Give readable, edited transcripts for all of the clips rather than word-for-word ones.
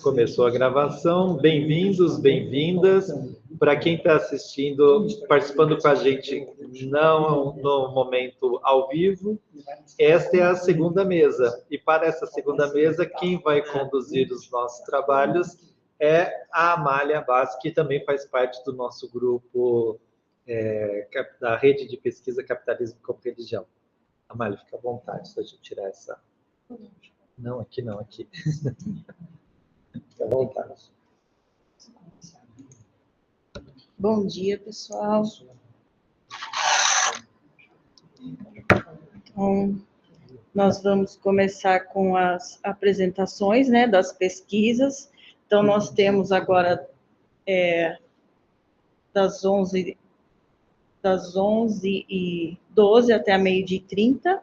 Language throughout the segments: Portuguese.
Começou a gravação. Bem-vindos, bem-vindas. Para quem está assistindo, participando com a gente não no momento ao vivo, esta é a segunda mesa. E para essa segunda mesa, quem vai conduzir os nossos trabalhos é a Amália Bassi, que também faz parte do nosso grupo da Rede de Pesquisa Capitalismo como Religião. Amália, fica à vontade, se a gente tirar essa... Não, aqui não, aqui. Fica à vontade. Bom dia, pessoal. Então, nós vamos começar com as apresentações, né, das pesquisas. Então, nós temos agora das 11h12 até a 12h30.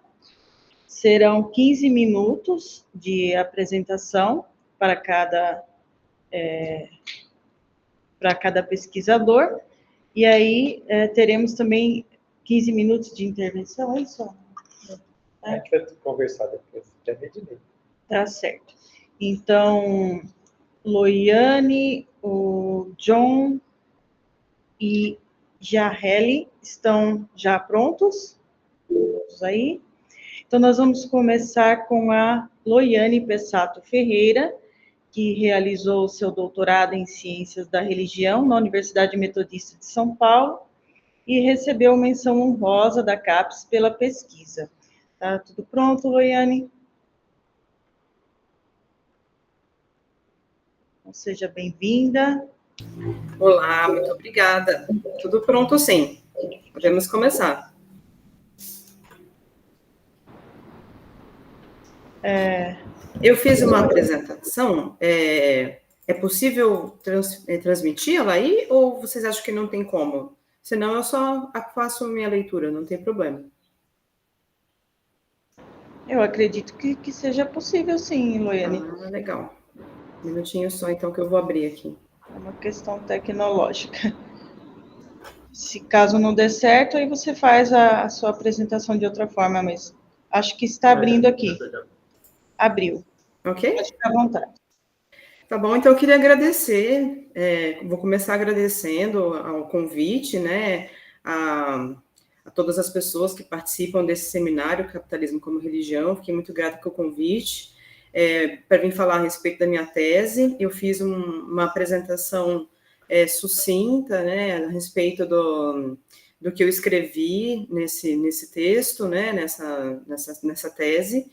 Serão 15 minutos de apresentação para cada pesquisador. E aí, teremos também 15 minutos de intervenção, é isso? A gente vai conversar depois, já me direito. Tá certo. Então, Loiane, o John e Jarreli estão já prontos? Todos aí? Então, nós vamos começar com a Loiane Pessato Ferreira, que realizou o seu doutorado em Ciências da Religião na Universidade Metodista de São Paulo e recebeu menção honrosa da CAPES pela pesquisa. Tá tudo pronto, Loiane? Então, seja bem-vinda. Olá, muito obrigada. Tudo pronto, sim. Podemos começar. Eu fiz uma apresentação. É possível transmitir ela aí? Ou vocês acham que não tem como? Senão eu só faço minha leitura, não tem problema. Eu acredito que seja possível, sim, Loiane. Ah, legal. Um minutinho só, então, que eu vou abrir aqui. É uma questão tecnológica. Se caso não der certo, aí você faz a sua apresentação de outra forma, mas acho que está abrindo aqui. Abriu. Ok? Pode ficar à vontade. Tá bom, então eu queria agradecer, vou começar agradecendo ao convite, né, a todas as pessoas que participam desse seminário Capitalismo como Religião. Fiquei muito grata com o convite, para vir falar a respeito da minha tese. Eu fiz uma apresentação sucinta, né, a respeito do que eu escrevi nesse texto, né, nessa tese.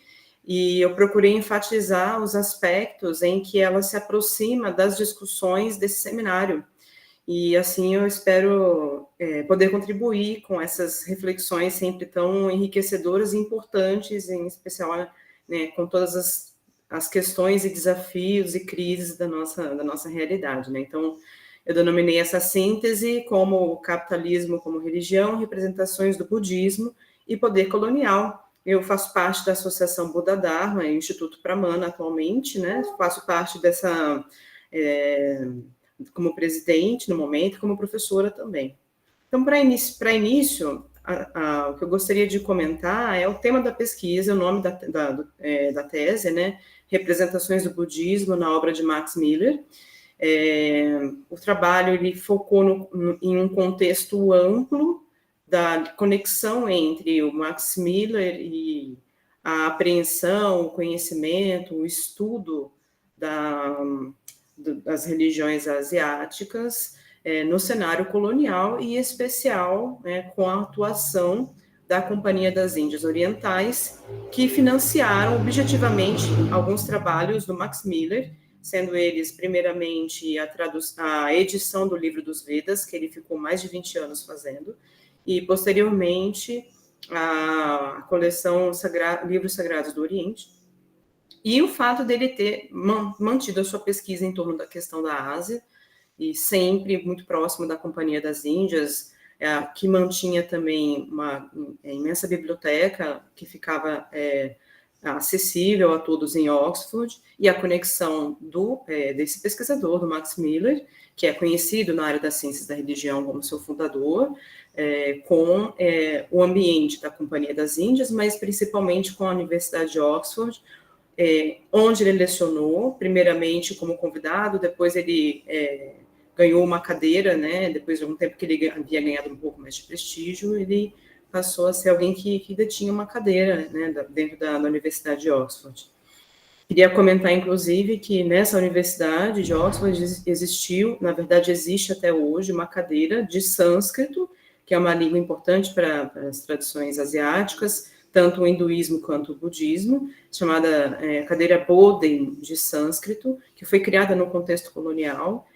E eu procurei enfatizar os aspectos em que ela se aproxima das discussões desse seminário. E, assim, eu espero poder contribuir com essas reflexões sempre tão enriquecedoras e importantes, em especial, né, com todas as questões e desafios e crises da nossa realidade, né? Então, eu denominei essa síntese como capitalismo como religião, representações do budismo e poder colonial. Eu faço parte da Associação Buda Dharma, Instituto Pramana, atualmente, né? Faço parte dessa, como presidente no momento, como professora também. Então, para início, o que eu gostaria de comentar é o tema da pesquisa, o nome da tese, né? Representações do Budismo na obra de Max Miller. O trabalho ele focou em um contexto amplo da conexão entre o Max Miller e a apreensão, o conhecimento, o estudo das religiões asiáticas no cenário colonial e especial, né, com a atuação da Companhia das Índias Orientais, que financiaram objetivamente alguns trabalhos do Max Miller, sendo eles, primeiramente, a edição do Livro dos Vedas, que ele ficou mais de 20 anos fazendo, e, posteriormente, a coleção Livros Sagrados do Oriente, e o fato dele ter mantido a sua pesquisa em torno da questão da Ásia, e sempre muito próximo da Companhia das Índias, que mantinha também uma imensa biblioteca que ficava acessível a todos em Oxford, e a conexão desse pesquisador, do Max Miller, que é conhecido na área das ciências da religião como seu fundador, com o ambiente da Companhia das Índias, mas principalmente com a Universidade de Oxford, onde ele lecionou, primeiramente como convidado, depois ele ganhou uma cadeira, né, depois de algum tempo que ele havia ganhado um pouco mais de prestígio, ele passou a ser alguém que ainda tinha uma cadeira, né, dentro da Universidade de Oxford. Queria comentar, inclusive, que nessa Universidade de Oxford existiu, na verdade existe até hoje, uma cadeira de sânscrito, que é uma língua importante para as tradições asiáticas, tanto o hinduísmo quanto o budismo, chamada cadeira Bodhin de sânscrito, que foi criada no contexto colonial,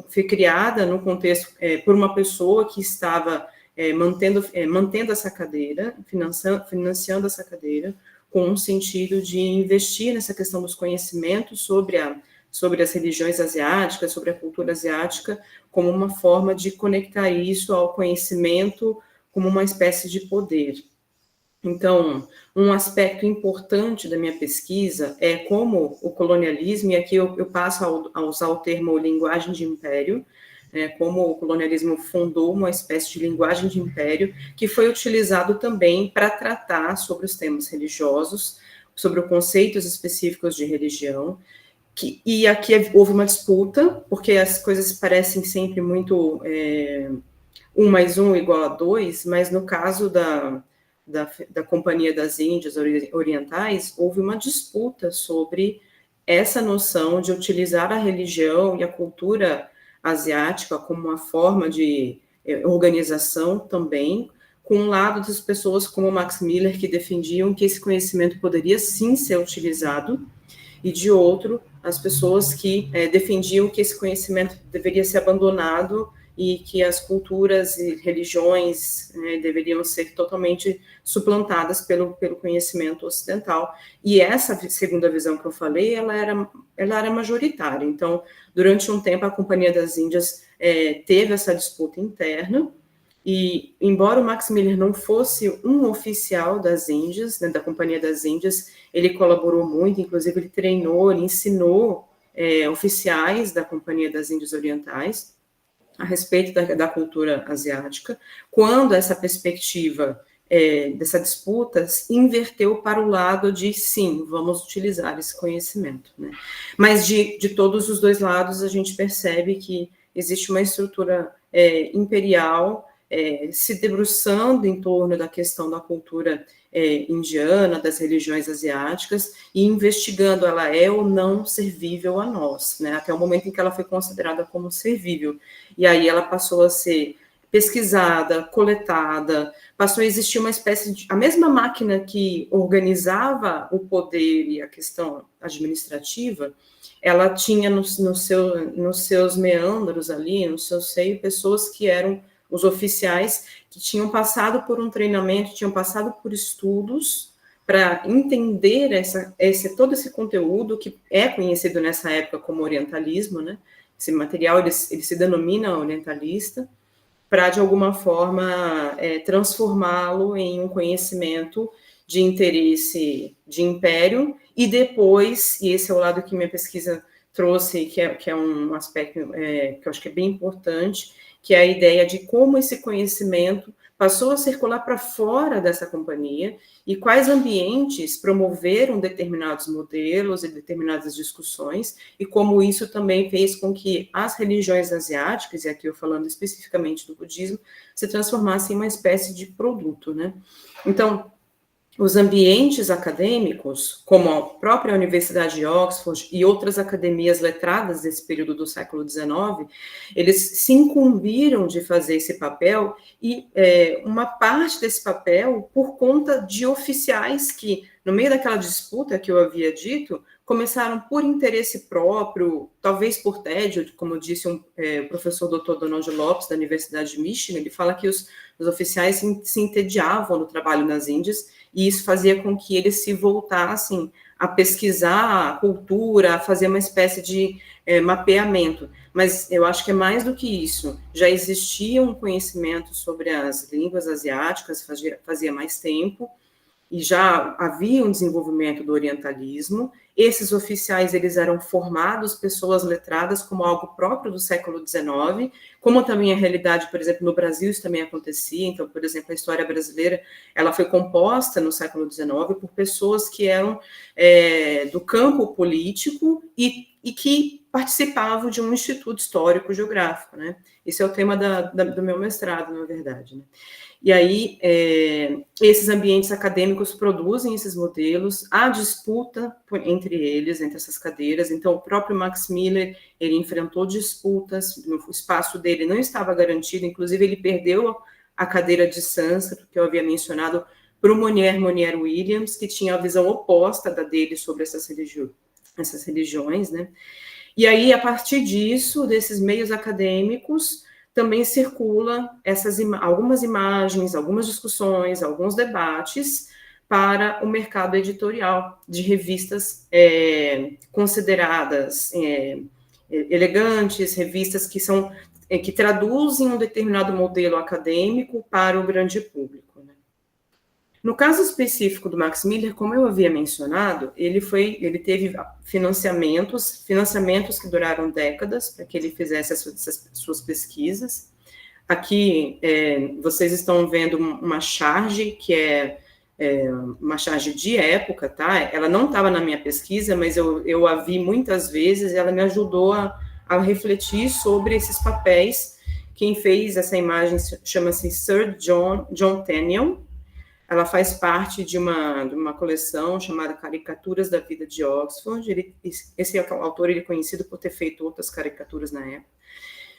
foi criada no contexto por uma pessoa que estava mantendo essa cadeira, financiando essa cadeira, com um sentido de investir nessa questão dos conhecimentos sobre as religiões asiáticas, sobre a cultura asiática, como uma forma de conectar isso ao conhecimento como uma espécie de poder. Então, um aspecto importante da minha pesquisa é como o colonialismo, e aqui eu passo a usar o termo linguagem de império, como o colonialismo fundou uma espécie de linguagem de império que foi utilizado também para tratar sobre os temas religiosos, sobre os conceitos específicos de religião, e aqui houve uma disputa, porque as coisas parecem sempre muito 1 mais 1 igual a 2, mas no caso da Companhia das Índias Orientais, houve uma disputa sobre essa noção de utilizar a religião e a cultura asiática como uma forma de organização também, com um lado das pessoas como Max Miller, que defendiam que esse conhecimento poderia sim ser utilizado, e de outro, as pessoas que defendiam que esse conhecimento deveria ser abandonado e que as culturas e religiões deveriam ser totalmente suplantadas pelo conhecimento ocidental. E essa segunda visão que eu falei, ela era majoritária. Então, durante um tempo, a Companhia das Índias teve essa disputa interna, e embora o Max Miller não fosse um oficial das Índias, da Companhia das Índias, ele colaborou muito, inclusive ele treinou, ele ensinou oficiais da Companhia das Índias Orientais a respeito da cultura asiática, quando essa perspectiva dessa disputa inverteu para o lado de, sim, vamos utilizar esse conhecimento, né? Mas de todos os dois lados, a gente percebe que existe uma estrutura imperial se debruçando em torno da questão da cultura indiana, das religiões asiáticas, e investigando ela é ou não servível a nós, né? Até o momento em que ela foi considerada como servível. E aí ela passou a ser pesquisada, coletada, passou a existir uma espécie de... A mesma máquina que organizava o poder e a questão administrativa, ela tinha nos seus meandros ali, no seu seio, pessoas que eram os oficiais que tinham passado por um treinamento, tinham passado por estudos para entender todo esse conteúdo que é conhecido nessa época como orientalismo, né? Esse material, ele se denomina orientalista, para, de alguma forma, transformá-lo em um conhecimento de interesse de império, e depois, e esse é o lado que minha pesquisa trouxe, que é um aspecto que eu acho que é bem importante, que é a ideia de como esse conhecimento passou a circular para fora dessa companhia e quais ambientes promoveram determinados modelos e determinadas discussões, e como isso também fez com que as religiões asiáticas, e aqui eu falando especificamente do budismo, se transformassem em uma espécie de produto, né? Então, os ambientes acadêmicos, como a própria Universidade de Oxford e outras academias letradas desse período do século XIX, eles se incumbiram de fazer esse papel, e uma parte desse papel por conta de oficiais que, no meio daquela disputa que eu havia dito, começaram por interesse próprio, talvez por tédio, como disse o professor Dr. Donald Lopes, da Universidade de Michigan. Ele fala que os oficiais se entediavam no trabalho nas Índias, e isso fazia com que eles se voltassem a pesquisar a cultura, a fazer uma espécie de mapeamento. Mas eu acho que é mais do que isso. Já existia um conhecimento sobre as línguas asiáticas, fazia mais tempo, e já havia um desenvolvimento do orientalismo, Esses oficiais, eles eram formados, pessoas letradas, como algo próprio do século XIX, como também a realidade, por exemplo, no Brasil isso também acontecia. Então, por exemplo, a história brasileira, ela foi composta no século XIX por pessoas que eram do campo político e que participavam de um instituto histórico geográfico, né? Esse é o tema do meu mestrado, na verdade, né? E aí, esses ambientes acadêmicos produzem esses modelos, há disputa entre eles, entre essas cadeiras. Então, o próprio Max Miller, ele enfrentou disputas, o espaço dele não estava garantido, inclusive ele perdeu a cadeira de sânscrito, que eu havia mencionado, para o Monier Williams, que tinha a visão oposta da dele sobre essas religiões, né? E aí, a partir disso, desses meios acadêmicos, também circula algumas imagens, algumas discussões, alguns debates para o mercado editorial de revistas consideradas elegantes, revistas que traduzem um determinado modelo acadêmico para o grande público. Né? No caso específico do Max Miller, como eu havia mencionado, ele teve financiamentos que duraram décadas para que ele fizesse essas suas pesquisas. Aqui, vocês estão vendo uma charge, que é uma charge de época, tá? Ela não estava na minha pesquisa, mas eu a vi muitas vezes, e ela me ajudou a refletir sobre esses papéis. Quem fez essa imagem chama-se Sir John Tenniel. Ela faz parte de uma coleção chamada Caricaturas da Vida de Oxford. Esse autor ele é conhecido por ter feito outras caricaturas na época.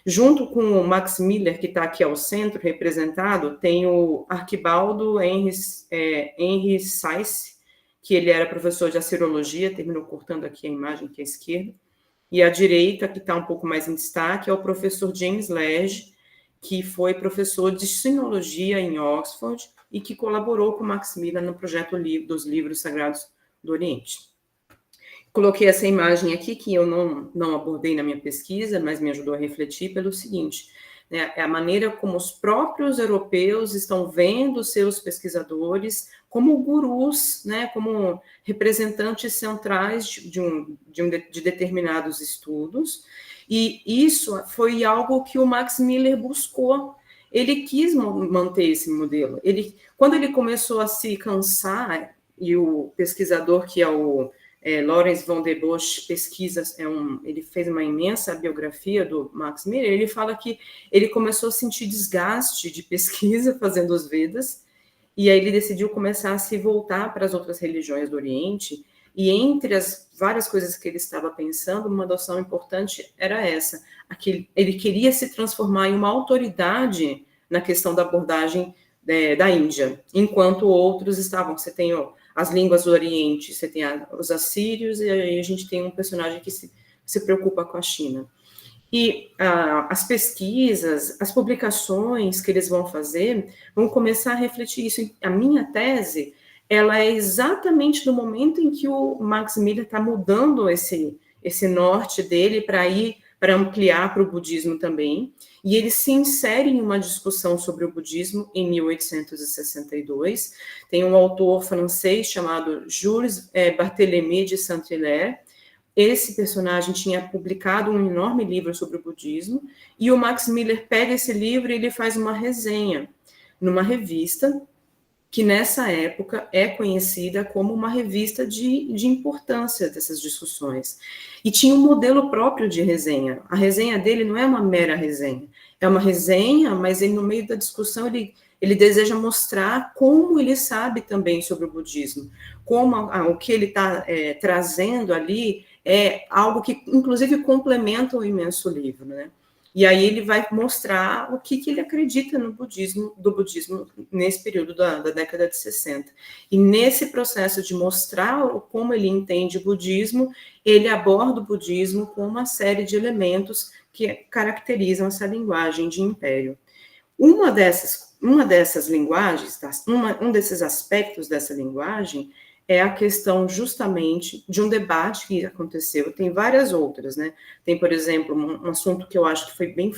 Junto com o Max Miller, que está aqui ao centro, representado, tem o Arquibaldo Henry Sayce, que ele era professor de assirologia, terminou cortando aqui a imagem que é a esquerda. E à direita, que está um pouco mais em destaque, é o professor James Legge, que foi professor de sinologia em Oxford, e que colaborou com Max Miller no projeto dos livros sagrados do Oriente. Coloquei essa imagem aqui, que eu não abordei na minha pesquisa, mas me ajudou a refletir pelo seguinte, né, é a maneira como os próprios europeus estão vendo seus pesquisadores como gurus, né, como representantes centrais de determinados estudos, e isso foi algo que o Max Miller buscou. Ele quis manter esse modelo. Quando ele começou a se cansar, e o pesquisador que é o Lawrence von der Bosch pesquisa, ele fez uma imensa biografia do Max Miller, ele fala que ele começou a sentir desgaste de pesquisa fazendo os Vedas, e aí ele decidiu começar a se voltar para as outras religiões do Oriente, e entre as várias coisas que ele estava pensando, uma noção importante era essa, ele queria se transformar em uma autoridade na questão da abordagem da Índia, enquanto outros você tem as línguas do Oriente, você tem os assírios, e aí a gente tem um personagem que se preocupa com a China. E as pesquisas, as publicações que eles vão fazer, vão começar a refletir isso. A minha tese, ela é exatamente no momento em que o Max Miller está mudando esse norte dele para ampliar para o budismo também, e ele se insere em uma discussão sobre o budismo em 1862. Tem um autor francês chamado Jules Barthélemy de Saint-Hilaire. Esse personagem tinha publicado um enorme livro sobre o budismo, e o Max Miller pega esse livro e ele faz uma resenha numa revista que nessa época é conhecida como uma revista de importância dessas discussões. E tinha um modelo próprio de resenha. A resenha dele não é uma mera resenha, é uma resenha, mas ele, no meio da discussão ele deseja mostrar como ele sabe também sobre o budismo, como o que ele está trazendo ali é algo que, inclusive, complementa o imenso livro, né? E aí ele vai mostrar o que ele acredita do budismo nesse período da década de 60. E nesse processo de mostrar como ele entende o budismo, ele aborda o budismo com uma série de elementos que caracterizam essa linguagem de império. Uma dessas linguagens, um desses aspectos dessa linguagem, é a questão justamente de um debate que aconteceu. Tem várias outras, né? Tem, por exemplo, um assunto que eu acho que foi bem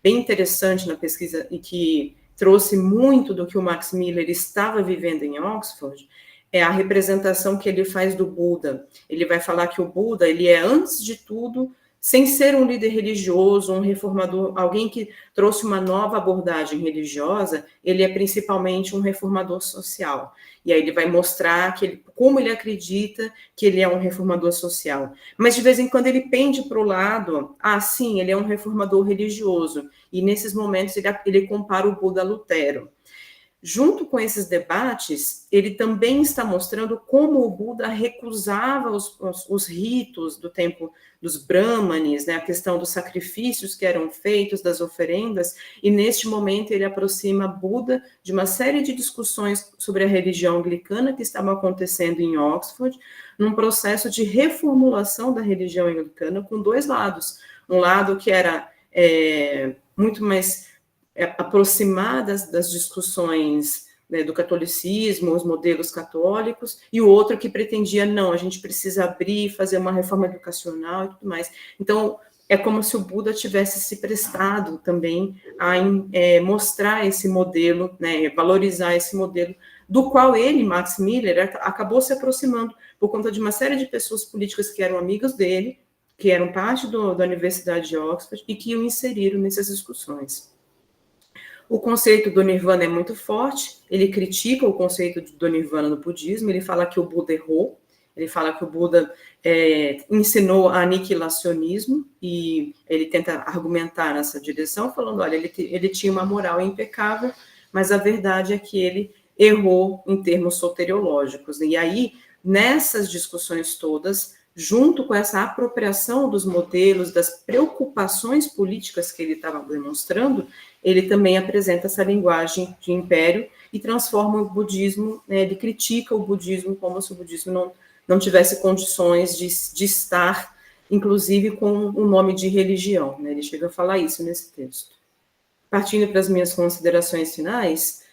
interessante na pesquisa e que trouxe muito do que o Max Miller estava vivendo em Oxford, é a representação que ele faz do Buda. Ele vai falar que o Buda, ele é, antes de tudo, sem ser um líder religioso, um reformador, alguém que trouxe uma nova abordagem religiosa, ele é principalmente um reformador social. E aí ele vai mostrar como ele acredita que ele é um reformador social. Mas de vez em quando ele pende para o lado, sim, ele é um reformador religioso. E nesses momentos ele compara o Buda a Lutero. Junto com esses debates, ele também está mostrando como o Buda recusava os ritos do tempo dos Brahmanes, né, a questão dos sacrifícios que eram feitos, das oferendas, e neste momento ele aproxima Buda de uma série de discussões sobre a religião anglicana que estavam acontecendo em Oxford, num processo de reformulação da religião anglicana com dois lados. Um lado que era muito mais aproximadas das discussões, né, do catolicismo, os modelos católicos, e o outro que pretendia, não, a gente precisa abrir, fazer uma reforma educacional e tudo mais. Então, é como se o Buda tivesse se prestado também a mostrar esse modelo, né, valorizar esse modelo, do qual ele, Max Miller, acabou se aproximando por conta de uma série de pessoas políticas que eram amigos dele, que eram parte da Universidade de Oxford, e que o inseriram nessas discussões. O conceito do Nirvana é muito forte, ele critica o conceito do Nirvana no budismo, ele fala que o Buda errou, ele fala que o Buda ensinou aniquilacionismo, e ele tenta argumentar nessa direção, falando, olha, ele tinha uma moral impecável, mas a verdade é que ele errou em termos soteriológicos. E aí, nessas discussões todas, junto com essa apropriação dos modelos, das preocupações políticas que ele estava demonstrando, ele também apresenta essa linguagem de império e transforma o budismo, né, ele critica o budismo como se o budismo não tivesse condições de estar, inclusive, com o nome de religião, né, ele chega a falar isso nesse texto. Partindo para as minhas considerações finais,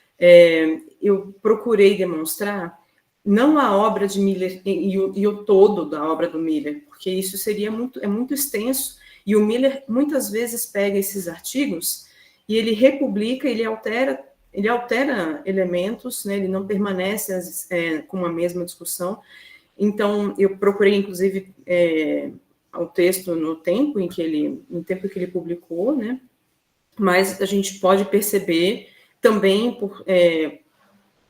eu procurei demonstrar não a obra de Miller e o todo da obra do Miller, porque isso seria muito extenso, e o Miller muitas vezes pega esses artigos e ele republica, ele altera elementos, né, ele não permanece com a mesma discussão. Então, eu procurei, inclusive, o texto no tempo que ele publicou, né, mas a gente pode perceber também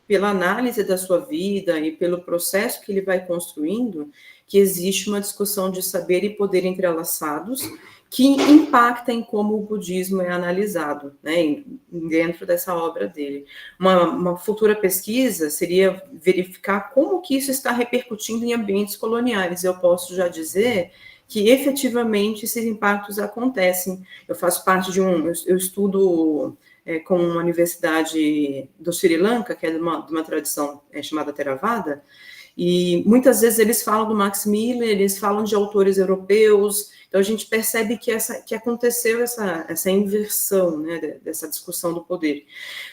pela análise da sua vida e pelo processo que ele vai construindo, que existe uma discussão de saber e poder entrelaçados que impacta em como o budismo é analisado, né, dentro dessa obra dele. Uma futura pesquisa seria verificar como que isso está repercutindo em ambientes coloniais. Eu posso já dizer que efetivamente esses impactos acontecem. Eu faço parte eu estudo com uma universidade do Sri Lanka, que é de uma tradição chamada Theravada, e muitas vezes eles falam do Max Miller, eles falam de autores europeus, então a gente percebe que aconteceu essa inversão, né, dessa discussão do poder.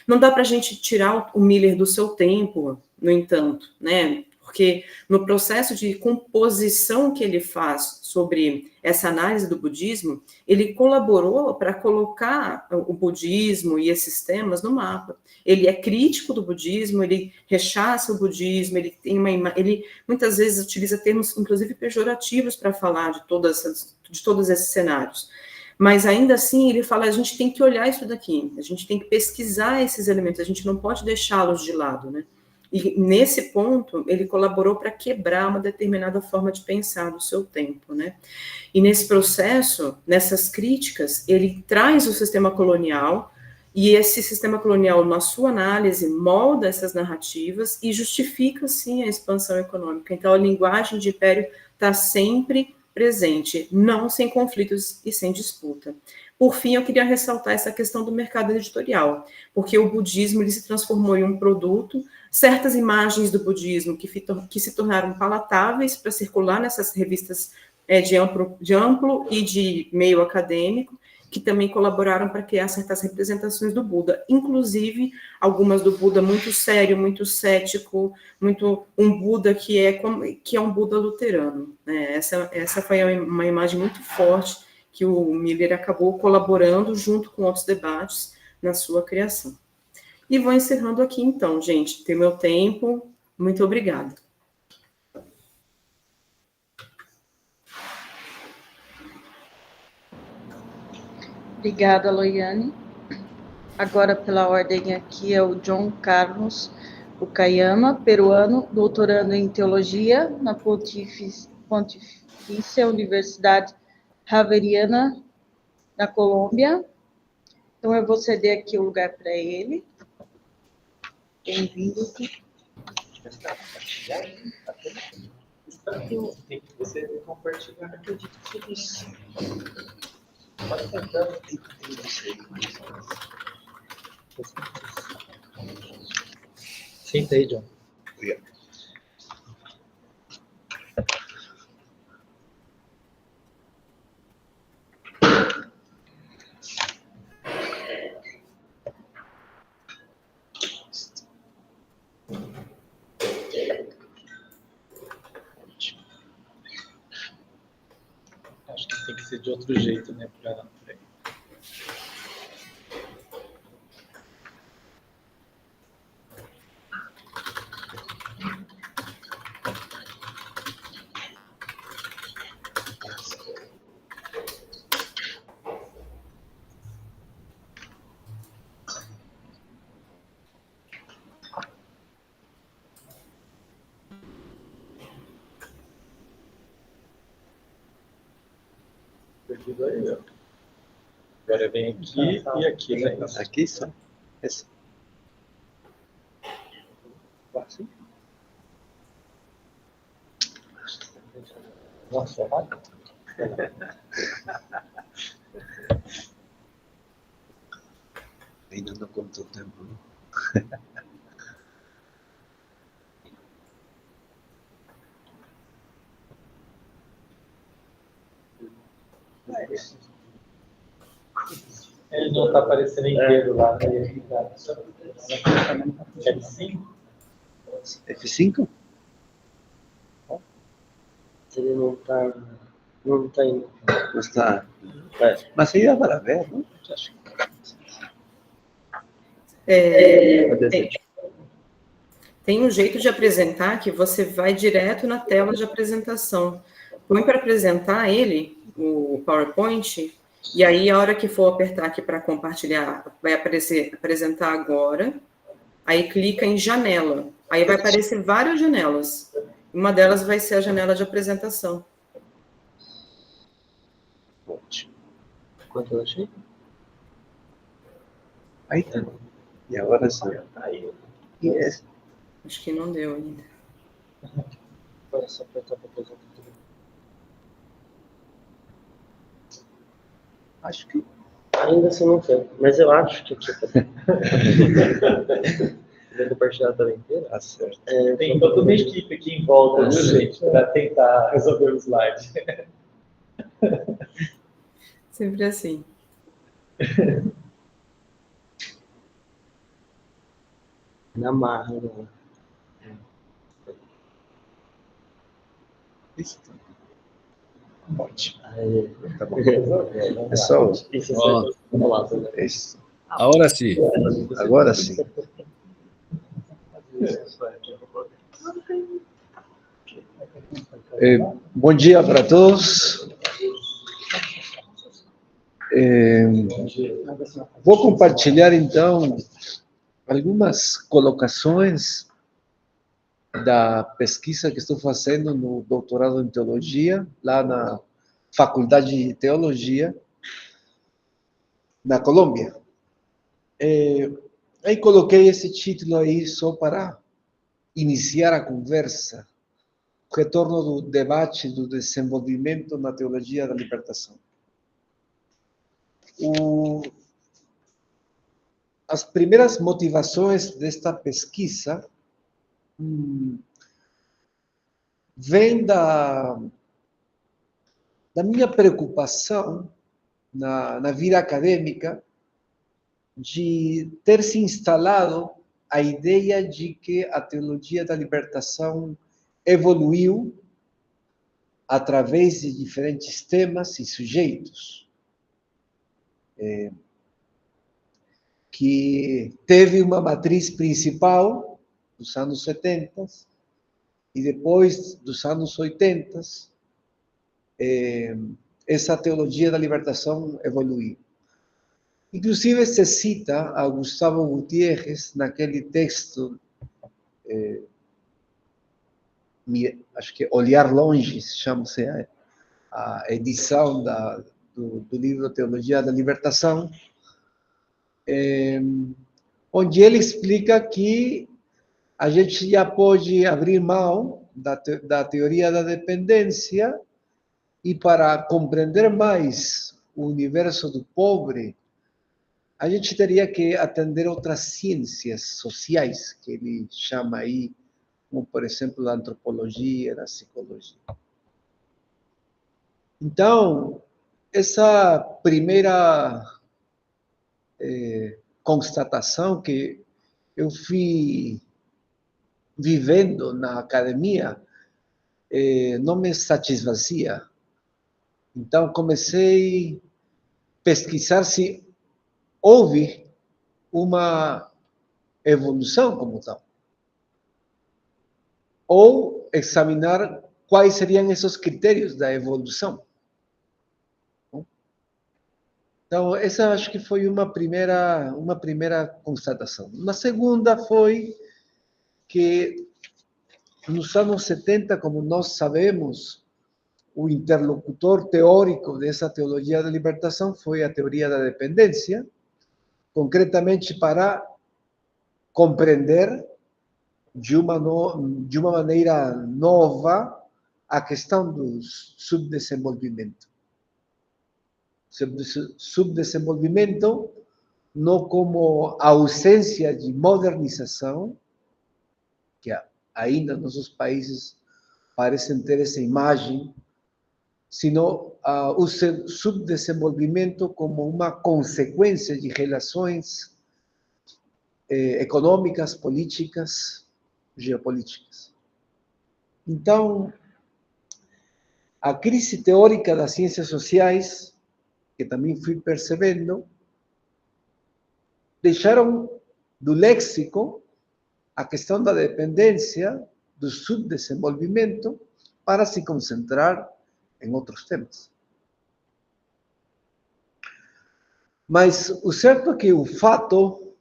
Não dá para a gente tirar o Miller do seu tempo, no entanto, né, porque no processo de composição que ele faz sobre essa análise do budismo, ele colaborou para colocar o budismo e esses temas no mapa. Ele é crítico do budismo, ele rechaça o budismo, ele muitas vezes utiliza termos, inclusive, pejorativos para falar de todos esses cenários. Mas, ainda assim, ele fala, a gente tem que olhar isso daqui, a gente tem que pesquisar esses elementos, a gente não pode deixá-los de lado, né? E, nesse ponto, ele colaborou para quebrar uma determinada forma de pensar do seu tempo, né? E nesse processo, nessas críticas, ele traz o sistema colonial, e esse sistema colonial, na sua análise, molda essas narrativas e justifica, sim, a expansão econômica. Então, a linguagem de império está sempre presente, não sem conflitos e sem disputa. Por fim, eu queria ressaltar essa questão do mercado editorial, porque o budismo ele se transformou em um produto, certas imagens do budismo que se tornaram palatáveis para circular nessas revistas de amplo e de meio acadêmico, que também colaboraram para criar certas representações do Buda, inclusive algumas do Buda muito sério, muito cético, um Buda que é um Buda luterano, né? Essa foi uma imagem muito forte que o Miller acabou colaborando junto com outros debates na sua criação. E vou encerrando aqui, então, gente, tem meu tempo, Muito obrigada. Obrigada, Loiane. Agora, pela ordem aqui, é o John Carlos Ukayama, peruano, doutorando em Teologia na Pontifícia Universidade Javeriana, na Colômbia. Então, eu vou ceder aqui o lugar para ele. Bem-vindo. Tem que você compartilhar. Acredito que isso. Pode tentar. Senta aí, John. Acho que tem que ser de outro jeito, né? Perdido aí, ó. Agora vem aqui e aqui, né? Aqui só. Esse. Assim. Nossa, errado. Ainda não contou o tempo, não? Ele não está aparecendo inteiro lá, né? F5? F5? Ele não está indo. Não está. É. Mas aí dá para ver, não? Acho que... Tem um jeito de apresentar que você vai direto na tela de apresentação. Põe para apresentar ele, o PowerPoint, e aí a hora que for apertar aqui para compartilhar, vai aparecer apresentar agora, aí clica em janela. Aí vai aparecer várias janelas. Uma delas vai ser a janela de apresentação. Ótimo. Quanto eu achei? Aí tá. E agora sim. E esse? Acho que não deu ainda. Olha só apertar para apresentar tudo. Acho que... Ainda assim não foi, mas eu acho que aqui vou compartilhar a tela inteira. Tá certo. Tem toda uma equipe aqui em volta, viu, gente? Para tentar resolver o slide. Sempre assim. Na marra, né? Isso. Ótimo. Aí. Tá bom. Pessoal, Isso Ó. vamos lá, né? isso. Agora sim. Agora sim. Bom dia para todos. Vou compartilhar, então, algumas colocações da pesquisa que estou fazendo no doutorado em teologia, lá na Faculdade de Teologia, na Colômbia. Aí coloquei esse título aí só para iniciar a conversa, o retorno do debate do desenvolvimento na teologia da libertação. As primeiras motivações desta pesquisa vêm da minha preocupação na vida acadêmica de ter se instalado a ideia de que a teologia da libertação evoluiu através de diferentes temas e sujeitos, que teve uma matriz principal nos anos 70, E depois dos anos 80, essa teologia da libertação evoluiu. Inclusive se cita a Gustavo Gutiérrez naquele texto, acho que Olhar Longe, chama-se a edição do livro Teologia da Libertação, onde ele explica que a gente já pode abrir mão da teoria da dependência e para compreender mais o universo do pobre, a gente teria que atender outras ciências sociais, que ele chama aí, como por exemplo a antropologia, a psicologia. Então, essa primeira constatação que eu fui vivendo na academia não me satisfazia. Então, comecei a pesquisar se houve uma evolução como tal. Ou examinar quais seriam esses critérios da evolução. Então, essa acho que foi uma primeira constatação. Uma segunda foi que nos anos 70, como nós sabemos, o interlocutor teórico dessa teologia da libertação foi a teoria da dependência, concretamente para compreender de uma maneira nova a questão do subdesenvolvimento. Subdesenvolvimento não como ausência de modernização, que ainda nossos países parecem ter essa imagem, sino o subdesenvolvimento como uma consequência de relações econômicas, políticas, geopolíticas. Então, a crise teórica das ciências sociais, que também fui percebendo, deixaram do léxico a questão da dependência, do subdesenvolvimento, para se concentrar em outros temas. Mas o certo é que o fato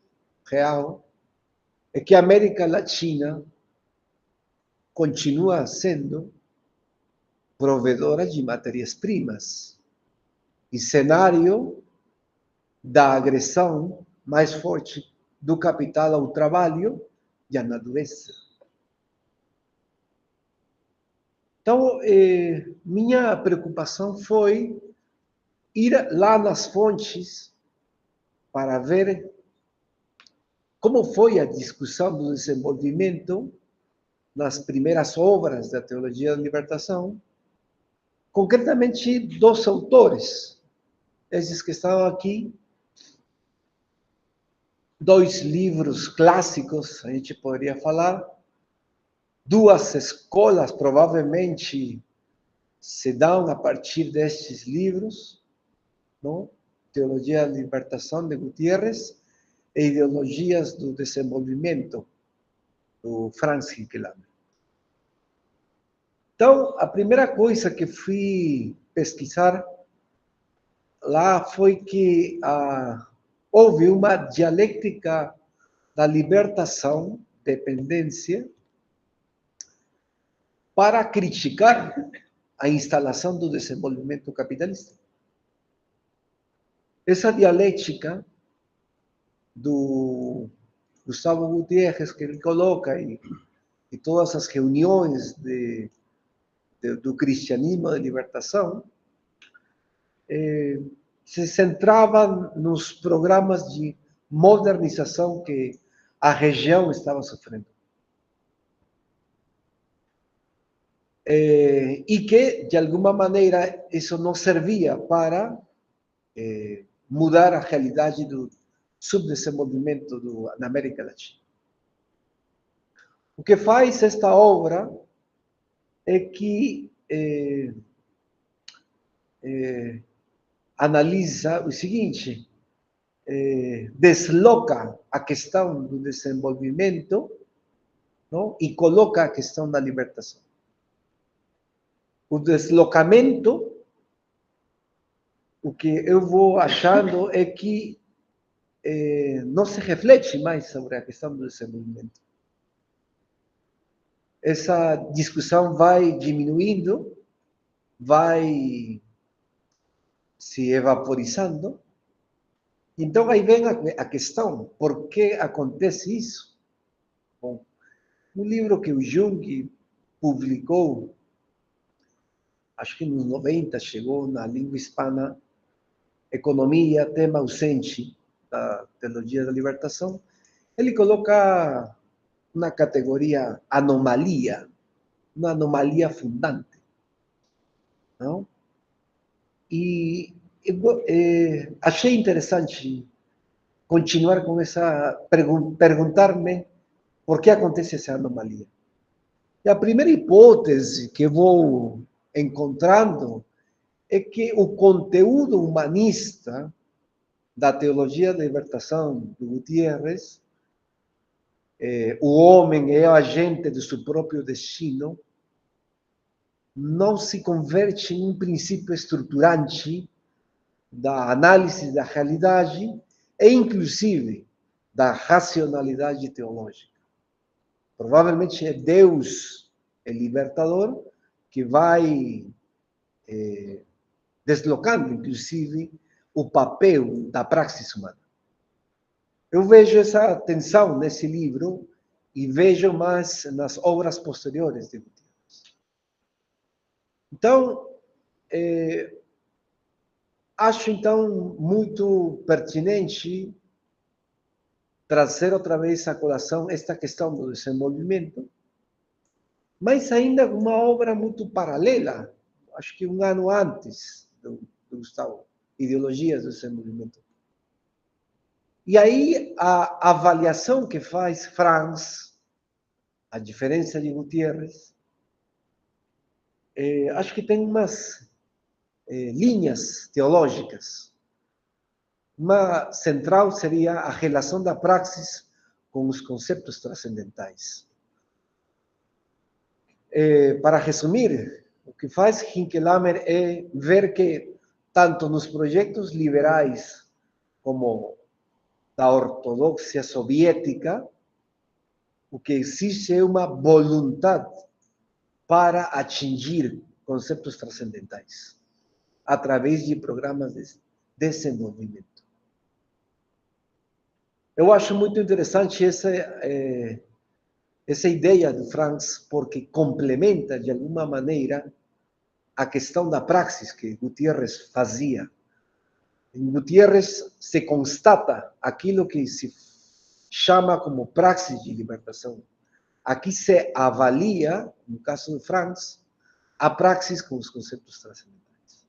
real é que a América Latina continua sendo provedora de matérias-primas e cenário da agressão mais forte do capital ao trabalho e à natureza. Então, minha preocupação foi ir lá nas fontes para ver como foi a discussão do desenvolvimento nas primeiras obras da teologia da libertação, concretamente dos autores, esses que estão aqui, dois livros clássicos, a gente poderia falar, duas escolas provavelmente se dão a partir destes livros, não? Teologia da Libertação de Gutiérrez e Ideologias do Desenvolvimento, do Franz Hickelamer. Então, a primeira coisa que fui pesquisar lá foi que houve uma dialética da libertação, dependência, para criticar a instalação do desenvolvimento capitalista. Essa dialética do Gustavo Gutiérrez, que ele coloca, e todas as reuniões do cristianismo de libertação, se centrava nos programas de modernização que a região estava sofrendo. E que, de alguma maneira, isso não servia para mudar a realidade do subdesenvolvimento na América Latina. O que faz esta obra é que analisa o seguinte, desloca a questão do desenvolvimento não? E coloca a questão da libertação. O deslocamento, o que eu vou achando é que não se reflete mais sobre a questão do desenvolvimento. Essa discussão vai diminuindo, vai se evaporizando. Então, aí vem a questão, por que acontece isso? Bom, no livro que o Jung publicou, acho que nos 90, chegou na língua hispana, Economia, tema ausente da teologia da libertação, ele coloca na categoria anomalia, uma anomalia fundante, não? E achei interessante continuar com essa perguntar-me por que acontece essa anomalia. E a primeira hipótese que vou encontrando é que o conteúdo humanista da teologia da libertação de Gutiérrez, o homem é o agente de seu próprio destino, não se converte em um princípio estruturante da análise da realidade e, inclusive, da racionalidade teológica. Provavelmente é Deus, o libertador, que vai deslocando, inclusive, o papel da praxis humana. Eu vejo essa tensão nesse livro e vejo mais nas obras posteriores de Gutiérrez. Então, acho, então, muito pertinente trazer outra vez à colação esta questão do desenvolvimento, mas ainda uma obra muito paralela, acho que um ano antes do Gustavo, Ideologias do Desenvolvimento. E aí a avaliação que faz Franz, a diferença de Gutiérrez, acho que tem umas linhas teológicas. Uma central seria a relação da praxis com os conceitos transcendentais. Para resumir, o que faz Hinckelhammer é ver que, tanto nos projetos liberais como da ortodoxia soviética, o que existe é uma vontade para atingir conceitos transcendentais através de programas de desenvolvimento. Eu acho muito interessante essa ideia de Franz, porque complementa, de alguma maneira, a questão da praxis que Gutiérrez fazia. Em Gutiérrez se constata aquilo que se chama como praxis de libertação. Aqui se avalia, no caso de Franz, a praxis com os conceitos transcendentais.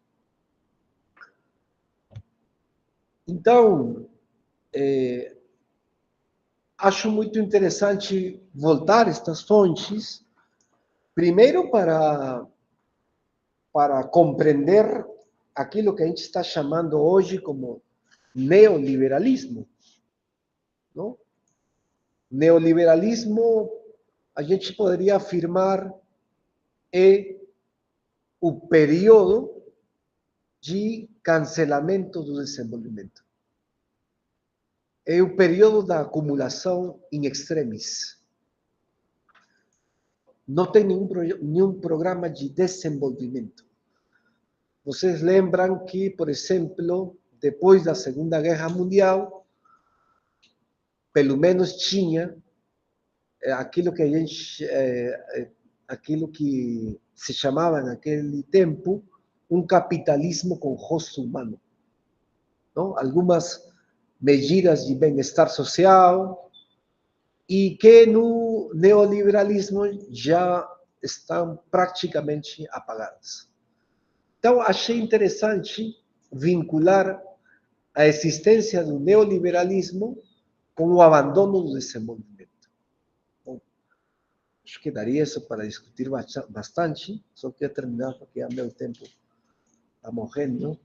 Então, acho muito interessante voltar a estas fontes, primeiro para compreender aquilo que a gente está chamando hoje como neoliberalismo, não? Neoliberalismo, a gente poderia afirmar, é o período de cancelamento do desenvolvimento. É o período da acumulação in extremis. Não tem nenhum programa de desenvolvimento. Vocês lembram que, por exemplo, depois da Segunda Guerra Mundial, pelo menos tinha aquilo que a gente, aquilo que se chamava naquele tempo um capitalismo com rosto humano, não? Algumas medidas de bem-estar social e que no neoliberalismo já estão praticamente apagadas. Então, achei interessante vincular a existência do neoliberalismo com o abandono do desenvolvimento. Bom, acho que daria isso para discutir bastante, só queria terminar porque já meu tempo está morrendo.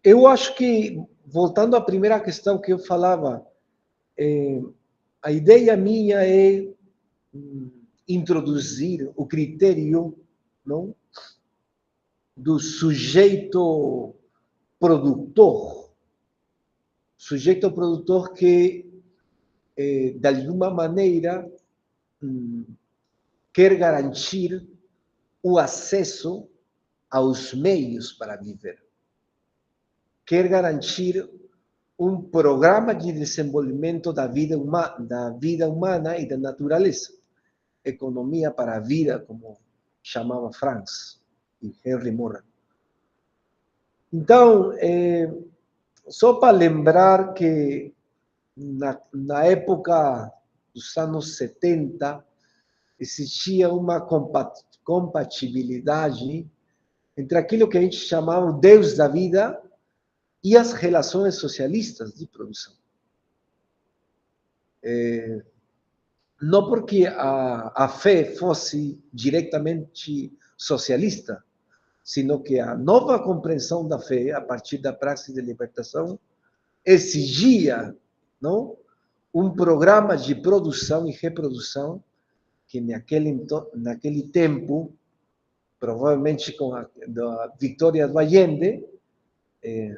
Eu acho que voltando à primeira questão que eu falava, a ideia minha é introduzir o critério, não, do sujeito produtor que, de alguma maneira, quer garantir o acesso aos meios para viver, quer garantir um programa de desenvolvimento da vida humana e da natureza, economia para a vida, como chamava Franz e Henry Moore. Então, só para lembrar que na época dos anos 70, existia uma compatibilidade entre aquilo que a gente chamava o Deus da vida e as relações socialistas de produção. Não porque a fé fosse diretamente socialista, sino que a nova compreensão da fé, a partir da praxe de libertação, exigia, não, um programa de produção e reprodução que naquele tempo, provavelmente com a vitória do Allende,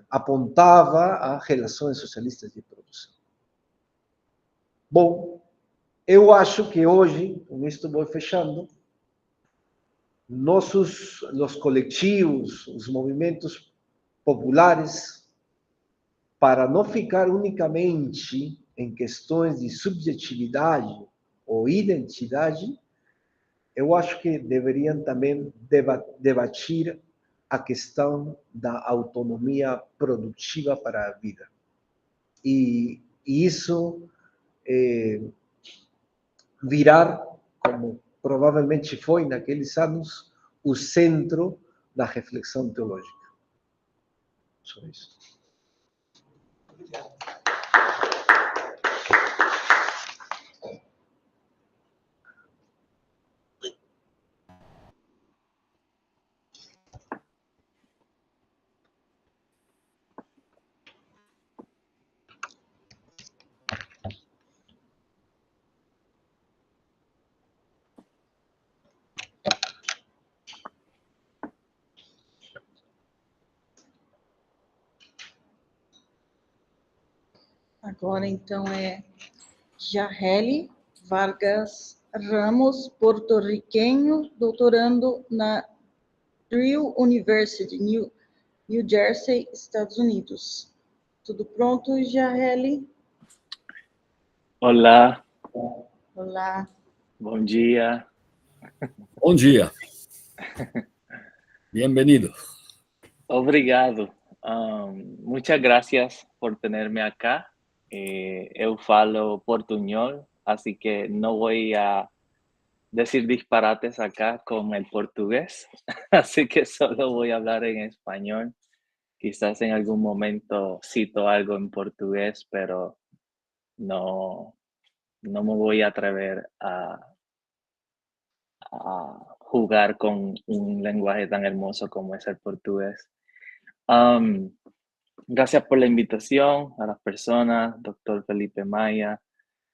apontava a relações socialistas de produção. Bom, eu acho que hoje, com isto vou fechando, os coletivos, os movimentos populares, para não ficar unicamente em questões de subjetividade ou identidade, eu acho que deveriam também debater a questão da autonomia produtiva para a vida. E isso virar, como provavelmente foi naqueles anos, o centro da reflexão teológica. Só isso. Agora, então, é Jarreli Vargas Ramos, porto-riquenho, doutorando na Drew University, New Jersey, Estados Unidos. Tudo pronto, Jarreli? Olá. Olá. Bom dia. Bom dia. Bienvenido. Obrigado. Muchas gracias por tenerme acá. Eu falo portuñol, así que no voy a decir disparates acá con el portugués, así que solo voy a hablar en español. Quizás en algún momento cito algo en portugués, pero no me voy a atrever a jugar con un lenguaje tan hermoso como es el portugués. Gracias por la invitación a las personas, doctor Felipe Maya,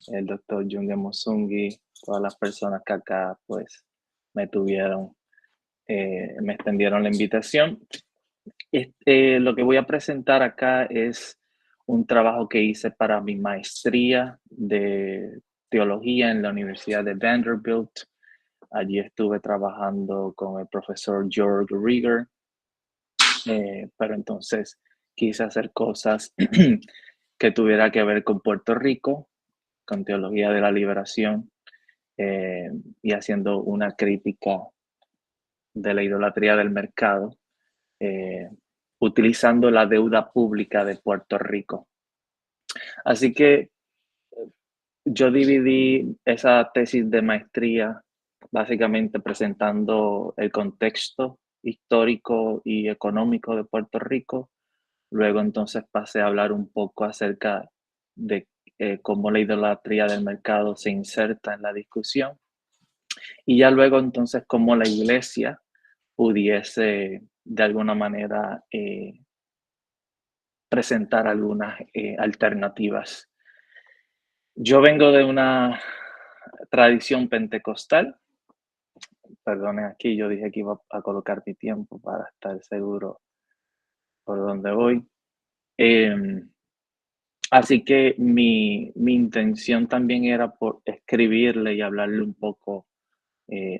el doctor Junge Mosungi, todas las personas que acá pues me extendieron la invitación. Lo que voy a presentar acá es un trabajo que hice para mi maestría de teología en la Universidad de Vanderbilt. Allí estuve trabajando con el profesor George Rieger, pero entonces quise hacer cosas que tuviera que ver con Puerto Rico, con teología de la liberación, y haciendo una crítica de la idolatría del mercado, utilizando la deuda pública de Puerto Rico. Así que yo dividí esa tesis de maestría básicamente presentando el contexto histórico y económico de Puerto Rico. Luego entonces pasé a hablar un poco acerca de cómo la idolatría del mercado se inserta en la discusión. Y ya luego entonces cómo la iglesia pudiese de alguna manera presentar algunas alternativas. Yo vengo de una tradición pentecostal. Perdonen, aquí yo dije que iba a colocar mi tiempo para estar seguro por dónde voy. Así que mi intención también era por escribirle y hablarle un poco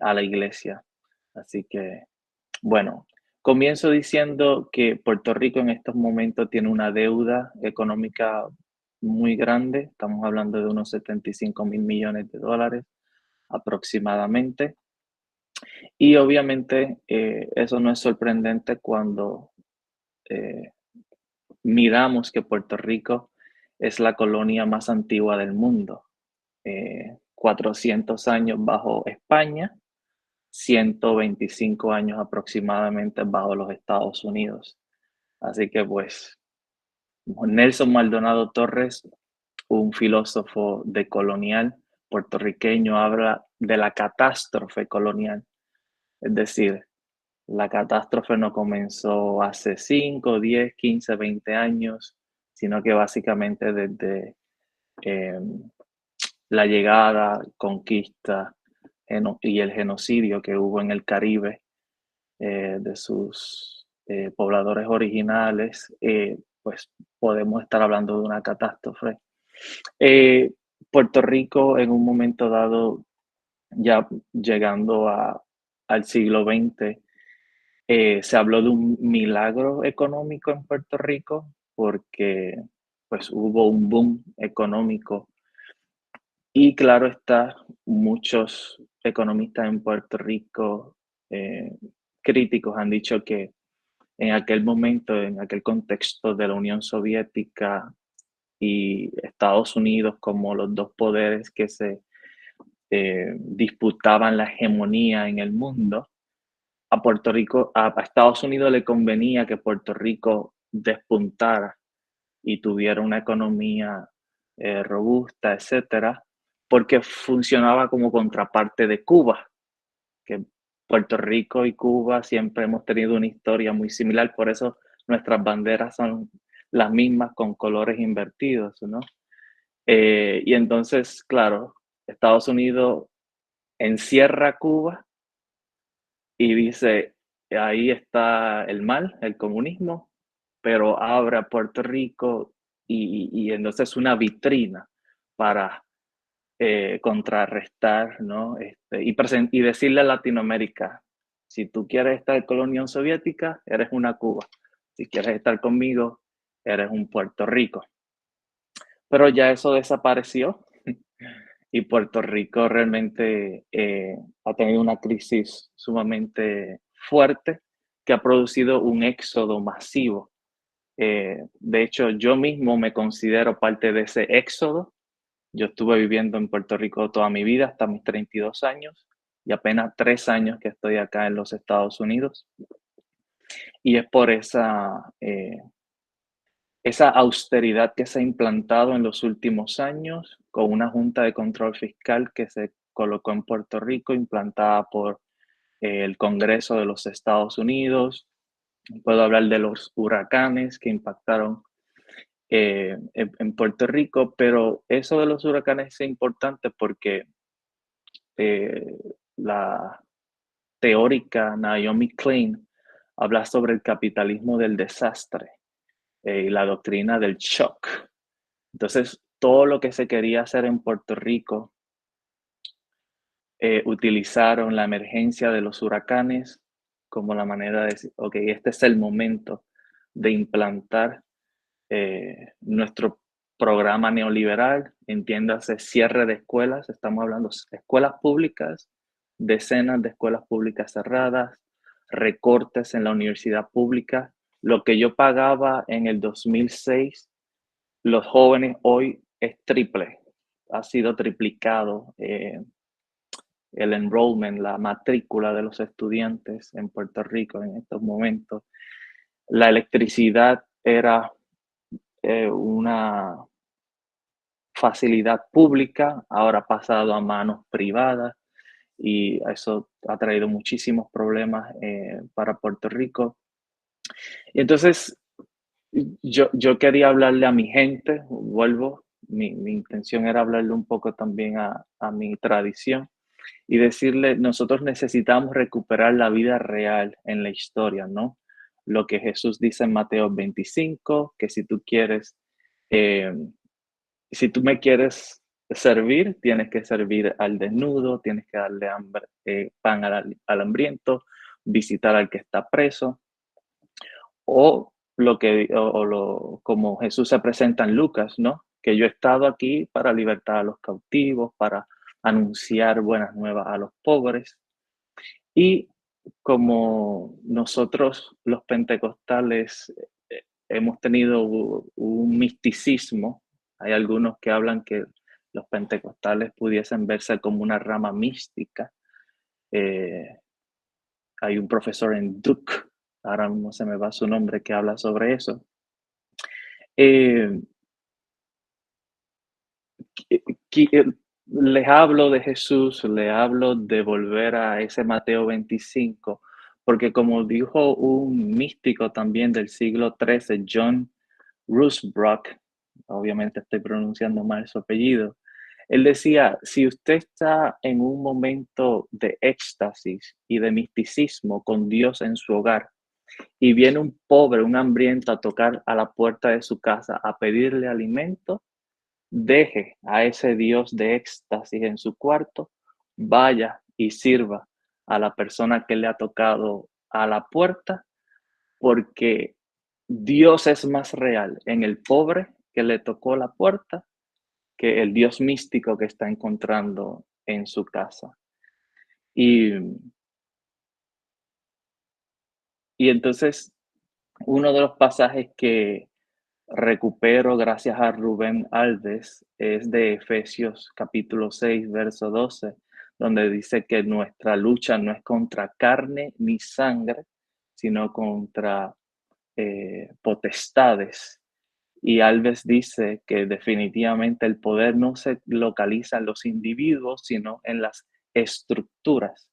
a la iglesia. Así que, bueno, comienzo diciendo que Puerto Rico en estos momentos tiene una deuda económica muy grande. Estamos hablando de unos 75,000 millones de dólares aproximadamente. Y obviamente eso no es sorprendente cuando miramos que Puerto Rico es la colonia más antigua del mundo. 400 años bajo España, 125 años aproximadamente bajo los Estados Unidos. Así que pues Nelson Maldonado Torres, un filósofo decolonial puertorriqueño, habla de la catástrofe colonial. Es decir, la catástrofe no comenzó hace 5, 10, 15, 20 años, sino que básicamente desde la llegada, conquista y el genocidio que hubo en el Caribe de sus pobladores originales, pues podemos estar hablando de una catástrofe. Puerto Rico en un momento dado, ya llegando al siglo XX, se habló de un milagro económico en Puerto Rico porque pues hubo un boom económico y claro está, muchos economistas en Puerto Rico críticos han dicho que en aquel momento, en aquel contexto de la Unión Soviética y Estados Unidos como los dos poderes que se disputaban la hegemonía en el mundo, a Puerto Rico, a Estados Unidos le convenía que Puerto Rico despuntara y tuviera una economía robusta, etcétera, porque funcionaba como contraparte de Cuba, que Puerto Rico y Cuba siempre hemos tenido una historia muy similar, por eso nuestras banderas son las mismas con colores invertidos, ¿no? Y entonces, claro, Estados Unidos encierra a Cuba y dice, ahí está el mal, el comunismo, pero abre a Puerto Rico y entonces es una vitrina para contrarrestar, ¿no? Y decirle a Latinoamérica, si tú quieres estar con la Unión Soviética, eres una Cuba. Si quieres estar conmigo, eres un Puerto Rico. Pero ya eso desapareció y Puerto Rico realmente ha tenido una crisis sumamente fuerte que ha producido un éxodo masivo. De hecho, yo mismo me considero parte de ese éxodo. Yo estuve viviendo en Puerto Rico toda mi vida, hasta mis 32 años, y apenas 3 años que estoy acá en los Estados Unidos. Y es por esa austeridad que se ha implantado en los últimos años, con una Junta de Control Fiscal que se colocó en Puerto Rico, implantada por el Congreso de los Estados Unidos. Puedo hablar de los huracanes que impactaron en Puerto Rico, pero eso de los huracanes es importante porque la teórica Naomi Klein habla sobre el capitalismo del desastre y la doctrina del shock. Entonces, todo lo que se quería hacer en Puerto Rico, utilizaron la emergencia de los huracanes como la manera de decir, ok, este es el momento de implantar nuestro programa neoliberal, entiéndase cierre de escuelas, estamos hablando de escuelas públicas, decenas de escuelas públicas cerradas, recortes en la universidad pública. Lo que yo pagaba en el 2006, los jóvenes hoy es triple, ha sido triplicado el enrollment, la matrícula de los estudiantes en Puerto Rico en estos momentos. La electricidad era una facilidad pública, ahora ha pasado a manos privadas y eso ha traído muchísimos problemas para Puerto Rico. Y entonces, yo quería hablarle a mi gente, vuelvo, mi intención era hablarle un poco también a mi tradición y decirle, nosotros necesitamos recuperar la vida real en la historia, ¿no? Lo que Jesús dice en Mateo 25, que si tú quieres, si tú me quieres servir, tienes que servir al desnudo, tienes que darle pan al hambriento, visitar al que está preso, o como Jesús se presenta en Lucas, ¿no? Que yo he estado aquí para libertar a los cautivos, para anunciar buenas nuevas a los pobres. Y como nosotros los pentecostales hemos tenido un misticismo, hay algunos que hablan que los pentecostales pudiesen verse como una rama mística. Hay un profesor en Duke, ahora no se me va su nombre, que habla sobre eso. Les hablo de Jesús, les hablo de volver a ese Mateo 25, porque como dijo un místico también del siglo XIII, John Rusbrook, obviamente estoy pronunciando mal su apellido, él decía, si usted está en un momento de éxtasis y de misticismo con Dios en su hogar, y viene un pobre, un hambriento a tocar a la puerta de su casa a pedirle alimento, deje a ese Dios de éxtasis en su cuarto, vaya y sirva a la persona que le ha tocado a la puerta, porque Dios es más real en el pobre que le tocó la puerta que el Dios místico que está encontrando en su casa. Y entonces, uno de los pasajes que recupero gracias a Rubén Alves es de Efesios capítulo 6, verso 12, donde dice que nuestra lucha no es contra carne ni sangre, sino contra potestades. Y Alves dice que definitivamente el poder no se localiza en los individuos, sino en las estructuras.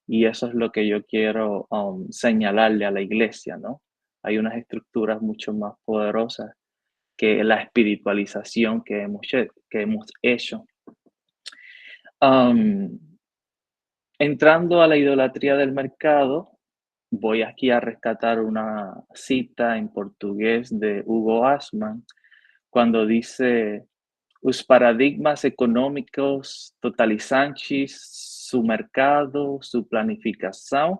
Y eso es lo que yo quiero señalarle a la iglesia, ¿no? Hay unas estructuras mucho más poderosas que la espiritualización que hemos hecho. Entrando a la idolatría del mercado, voy aquí a rescatar una cita en portugués de Hugo Asman, cuando dice, os paradigmas econômicos totalizantes, su mercado, su planificación,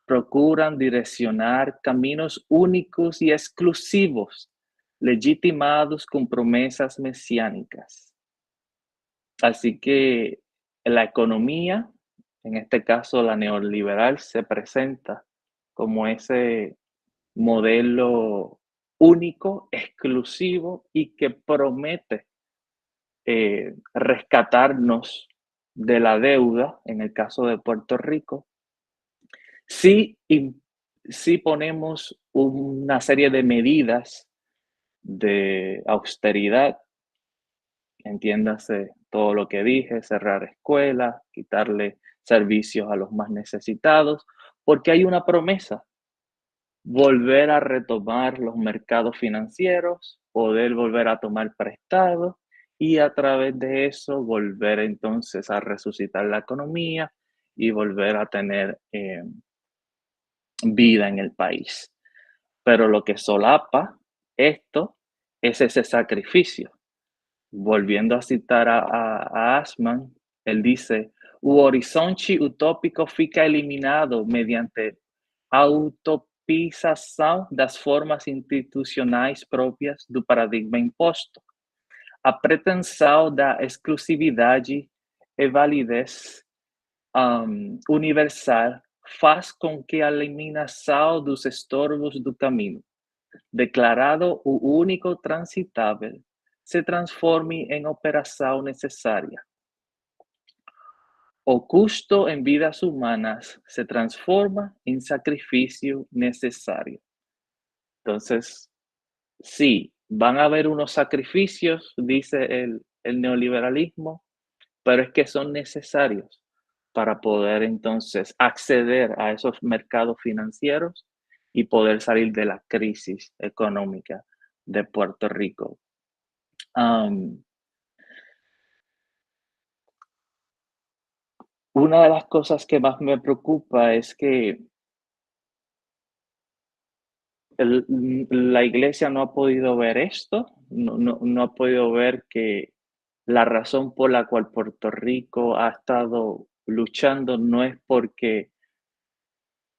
procuran direccionar caminos únicos y exclusivos, legitimados con promesas mesiánicas. Así que la economía, en este caso la neoliberal, se presenta como ese modelo único, exclusivo y que promete rescatarnos de la deuda, en el caso de Puerto Rico, si ponemos una serie de medidas de austeridad, entiéndase todo lo que dije, cerrar escuelas, quitarle servicios a los más necesitados, porque hay una promesa, volver a retomar los mercados financieros, poder volver a tomar prestado y a través de eso volver entonces a resucitar la economía y volver a tener vida en el país. Pero lo que solapa esto es ese sacrificio. Volviendo a citar a Asman, él dice, o horizonte utópico fica eliminado mediante autopização das formas institucionais próprias do paradigma imposto. A pretensão da exclusividade e validez universal faz com que a eliminação dos estorvos do caminho, declarado o único transitável, se transforme em operação necessária. O custo en vidas humanas se transforma en sacrificio necesario. Entonces, sí, van a haber unos sacrificios, dice el neoliberalismo, pero es que son necesarios para poder entonces acceder a esos mercados financieros y poder salir de la crisis económica de Puerto Rico. Una de las cosas que más me preocupa es que la iglesia no ha podido ver esto, no ha podido ver que la razón por la cual Puerto Rico ha estado luchando no es porque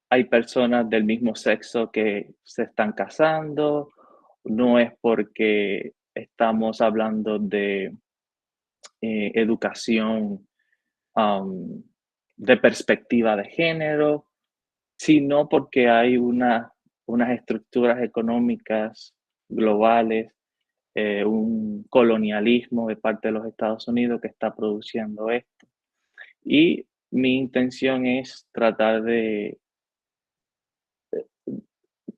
hay personas del mismo sexo que se están casando, no es porque estamos hablando de educación de perspectiva de género, sino porque hay unas estructuras económicas globales, un colonialismo de parte de los Estados Unidos que está produciendo esto. Y mi intención es tratar de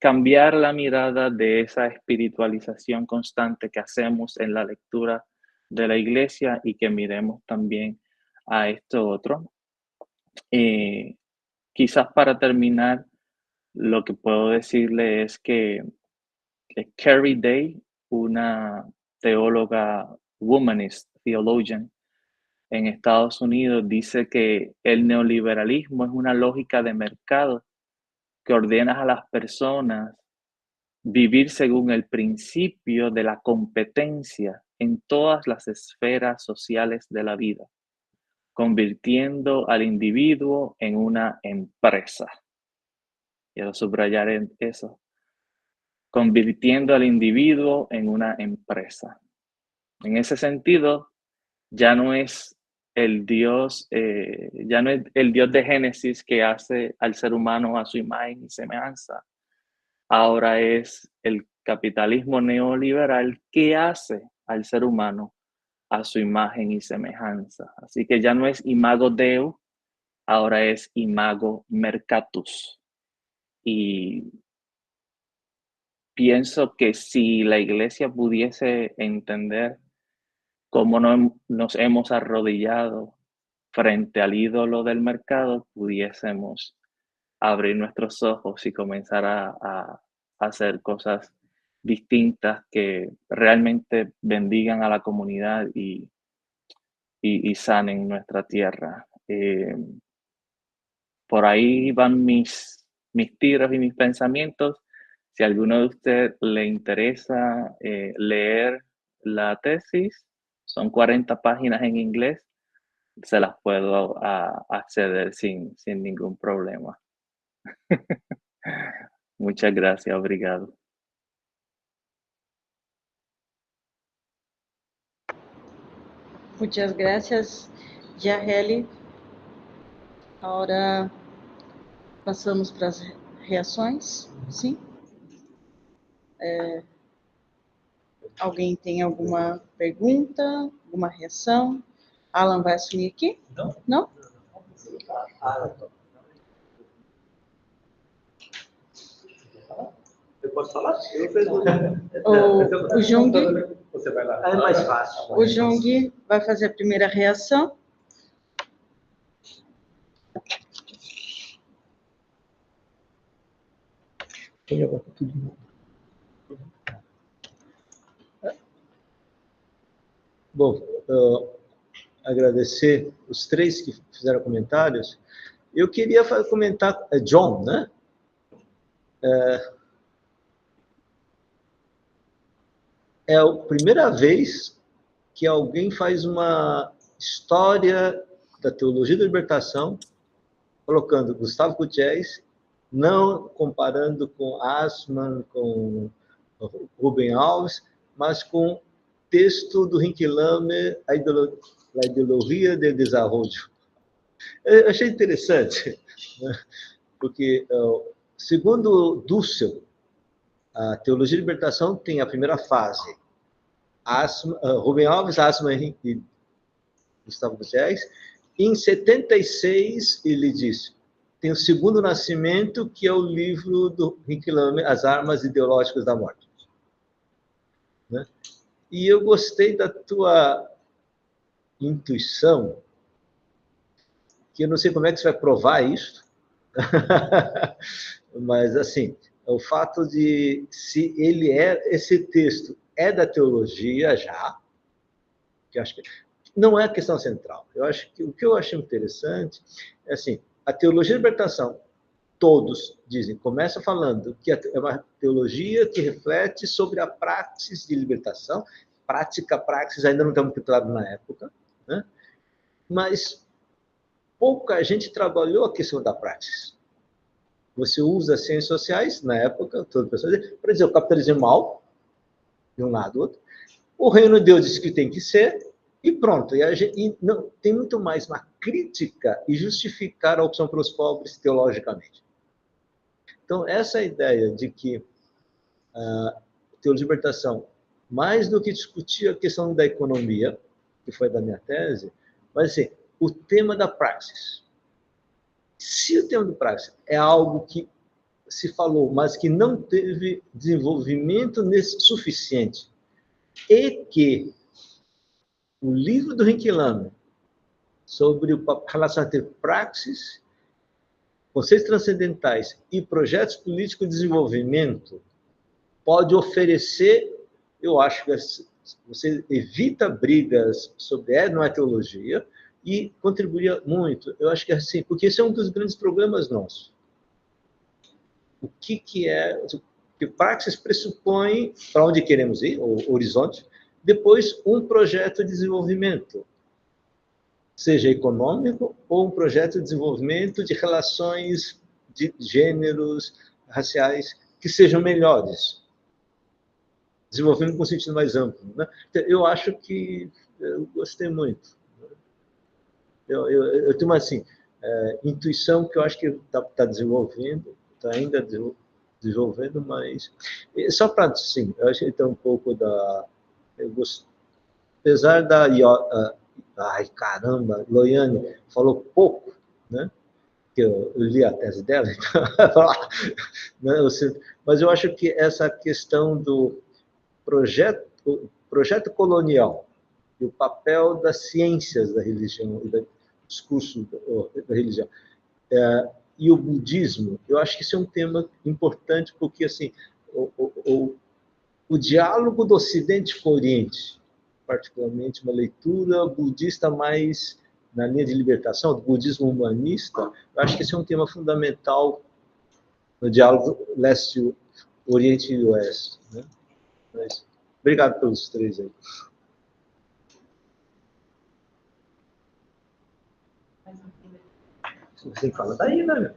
cambiar la mirada de esa espiritualización constante que hacemos en la lectura de la iglesia y que miremos también a esto otro. Quizás para terminar, lo que puedo decirle es que Carrie Day, una teóloga, womanist, theologian, en Estados Unidos, dice que el neoliberalismo es una lógica de mercado que ordena a las personas vivir según el principio de la competencia en todas las esferas sociales de la vida, convirtiendo al individuo en una empresa. Quiero subrayar eso. Convirtiendo al individuo en una empresa. En ese sentido, ya no es el Dios, ya no es el Dios de Génesis que hace al ser humano a su imagen y semejanza. Ahora es el capitalismo neoliberal que hace al ser humano a su imagen y semejanza. Así que ya no es imago Dei, ahora es imago mercatus. Y pienso que si la iglesia pudiese entender cómo nos hemos arrodillado frente al ídolo del mercado, pudiésemos abrir nuestros ojos y comenzar a hacer cosas distintas que realmente bendigan a la comunidad y sanen nuestra tierra. Por ahí van mis tiros y mis pensamientos. Si a alguno de ustedes le interesa leer la tesis, son 40 páginas en inglés, se las puedo acceder sin ningún problema. Muchas gracias, obrigado. Muchas gracias, Jaheli. Agora passamos para as reações, sim? Alguém tem alguma pergunta, alguma reação? Alan vai assumir aqui? Não. Não? Eu posso falar? O Jung, Você vai lá. É mais fácil. o Jung vai fazer a primeira reação. Bom, agradecer os três que fizeram comentários. Eu queria comentar, John, né? É a primeira vez que alguém faz uma história da teologia da libertação, colocando Gustavo Gutierrez, não comparando com Assmann, com Rubem Alves, mas com texto do Hinckley, a ideologia do desenvolvimento. Eu achei interessante, né? Porque, segundo Dussel, a teologia de libertação tem a primeira fase, Rubem Alves, Assmann e Gustavo Gutierrez. Em 76, ele disse, tem o segundo nascimento, que é o livro do Hinckley, As Armas Ideológicas da Morte. Né? E eu gostei da tua intuição, que eu não sei como é que você vai provar isso, mas, assim, o fato de se esse texto é da teologia já, que eu acho que não é a questão central. Eu acho que o que eu acho interessante é assim, a teologia da libertação, todos dizem, começa falando que é uma teologia que reflete sobre a praxis de libertação, praxis, ainda não está muito claro na época, né? Mas pouca gente trabalhou a questão da praxis. Você usa as ciências sociais, na época, toda pessoa para dizer o capitalismo é mal, de um lado, do outro. O reino de Deus diz que tem que ser, e pronto. E não, tem muito mais uma crítica e justificar a opção pelos pobres teologicamente. Então, essa ideia de que a teologia de libertação, mais do que discutir a questão da economia, que foi da minha tese, mas assim, o tema da praxis. Se o tema da praxis é algo que se falou, mas que não teve desenvolvimento suficiente, e que o livro do Henrique Lame sobre a relação entre praxis, conceitos transcendentais e projetos políticos de desenvolvimento pode oferecer, eu acho que você evita brigas sobre não é teologia e contribuiria muito. Eu acho que é assim, porque esse é um dos grandes problemas nossos. O que é... Que praxis pressupõe para onde queremos ir, o horizonte, depois um projeto de desenvolvimento, seja econômico ou um projeto de desenvolvimento de relações de gêneros, raciais, que sejam melhores. Desenvolvimento com sentido mais amplo, né? Eu acho que eu gostei muito. Eu tenho uma assim, intuição que eu acho que está desenvolvendo, está ainda desenvolvendo, mas só para sim, eu achei então um pouco da, apesar da ai caramba, Loiane falou pouco, né? Que eu li a tese dela, então, mas eu acho que essa questão do projeto colonial e o papel das ciências da religião e do discurso da religião e o budismo, eu acho que isso é um tema importante porque assim o diálogo do Ocidente com o Oriente, particularmente uma leitura budista mais na linha de libertação, do budismo humanista, eu acho que esse é um tema fundamental no diálogo leste, Oriente e Oeste, né? Mas, obrigado pelos três aí. Você fala daí, né?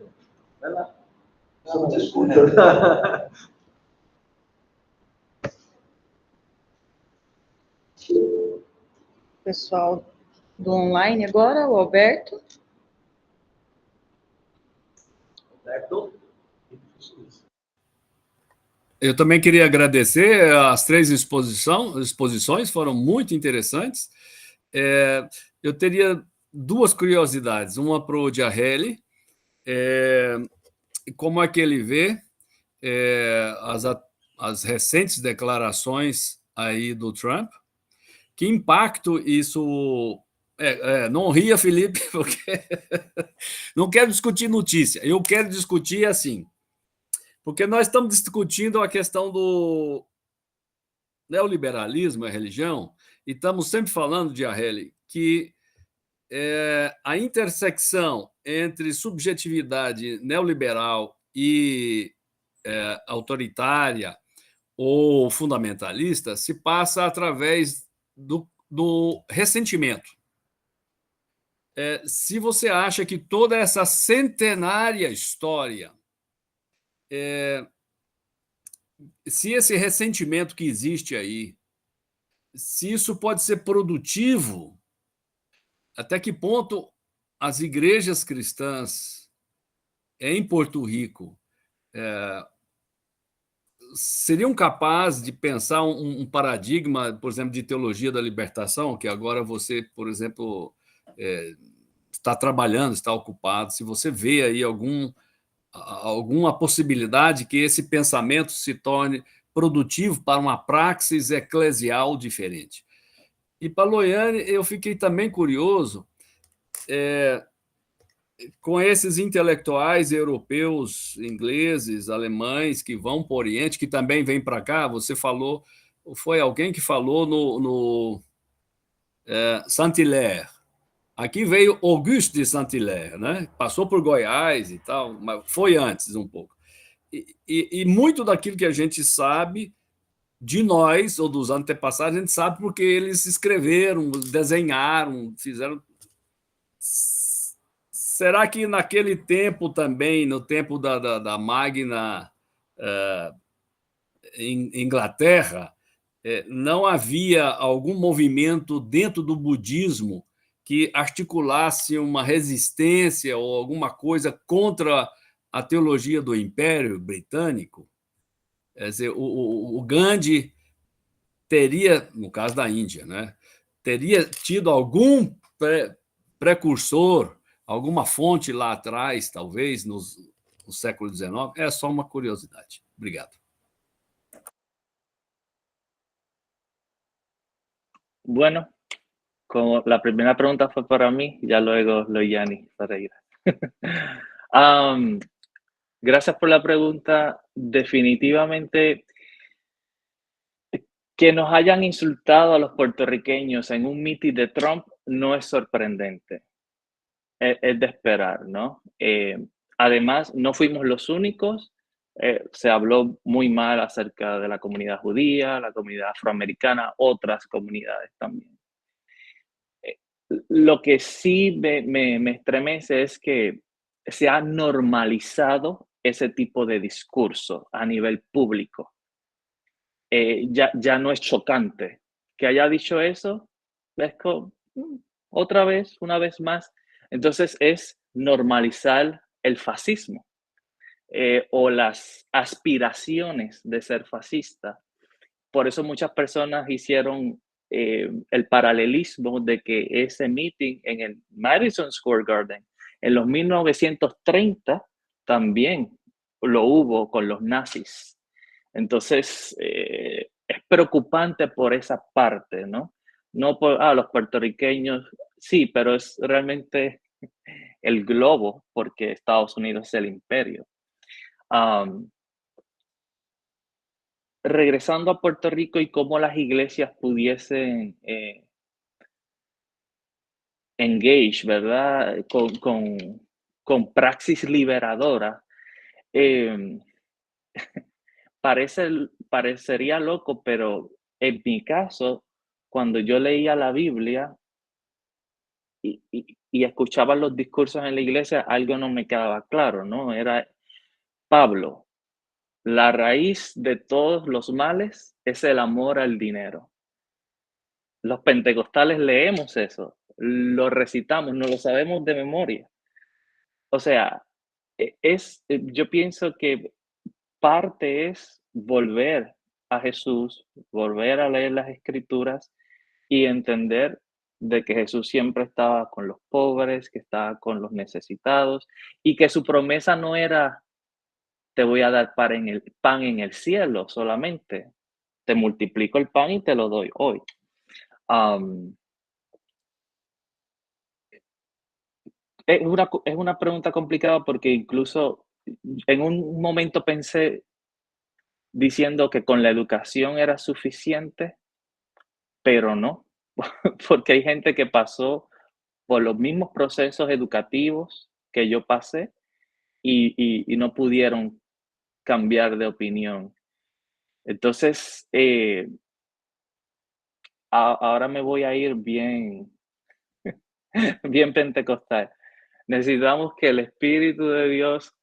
Vai lá. Não, desculpa. Pessoal do online agora, o Alberto. Alberto? Eu também queria agradecer as três exposições, foram muito interessantes. Eu teria duas curiosidades, uma para o Giarelli, como é que ele vê as recentes declarações aí do Trump, que impacto isso... não ria, Felipe, porque não quero discutir notícia, eu quero discutir assim, porque nós estamos discutindo a questão do neoliberalismo, a religião, e estamos sempre falando, Giarelli, que a intersecção entre subjetividade neoliberal e autoritária ou fundamentalista se passa através do ressentimento. Se você acha que toda essa centenária história, se esse ressentimento que existe aí, se isso pode ser produtivo, até que ponto as igrejas cristãs em Porto Rico seriam capazes de pensar um paradigma, por exemplo, de teologia da libertação, que agora você, por exemplo, está trabalhando, está ocupado, se você vê aí alguma possibilidade que esse pensamento se torne produtivo para uma praxis eclesial diferente. E para Loiane, eu fiquei também curioso, com esses intelectuais europeus, ingleses, alemães, que vão para o Oriente, que também vêm para cá, você falou, foi alguém que falou no Saint-Hilaire. Aqui veio Auguste de Saint-Hilaire, né? Passou por Goiás e tal, mas foi antes um pouco. E muito daquilo que a gente sabe de nós, ou dos antepassados, a gente sabe porque eles escreveram, desenharam, fizeram... Será que naquele tempo também, no tempo da Magna Inglaterra, não havia algum movimento dentro do budismo que articulasse uma resistência ou alguma coisa contra a teologia do Império Britânico? Quer dizer, o Gandhi teria, no caso da Índia, né, teria tido algum precursor, alguma fonte lá atrás, talvez, no século XIX? É só uma curiosidade. Obrigado. Bueno, como la primera pregunta fue para mí, ya luego Loiani para ir. Gracias por la pregunta. Definitivamente, que nos hayan insultado a los puertorriqueños en un mitin de Trump no es sorprendente. Es de esperar, ¿no? Además, no fuimos los únicos. Se habló muy mal acerca de la comunidad judía, la comunidad afroamericana, otras comunidades también. Lo que sí me estremece es que se ha normalizado ese tipo de discurso a nivel público. Ya no es chocante. Que haya dicho eso, es como, otra vez, una vez más. Entonces es normalizar el fascismo o las aspiraciones de ser fascista. Por eso muchas personas hicieron el paralelismo de que ese meeting en el Madison Square Garden en los 1930 también lo hubo con los nazis. Entonces, es preocupante por esa parte, ¿no? No por, los puertorriqueños, sí, pero es realmente el globo, porque Estados Unidos es el imperio. Regresando a Puerto Rico y cómo las iglesias pudiesen engage, ¿verdad? Con praxis liberadora, parecería loco, pero en mi caso, cuando yo leía la Biblia y escuchaba los discursos en la iglesia, algo no me quedaba claro, ¿no? Era Pablo, la raíz de todos los males es el amor al dinero. Los pentecostales leemos eso, lo recitamos, no lo sabemos de memoria. O sea, yo pienso que parte es volver a Jesús, volver a leer las escrituras y entender de que Jesús siempre estaba con los pobres, que estaba con los necesitados y que su promesa no era te voy a dar pan en el cielo solamente, te multiplico el pan y te lo doy hoy. Es una pregunta complicada porque incluso en un momento pensé diciendo que con la educación era suficiente, pero no, porque hay gente que pasó por los mismos procesos educativos que yo pasé y no pudieron cambiar de opinión. Entonces, ahora me voy a ir bien pentecostal. Necesitamos que el Espíritu de Dios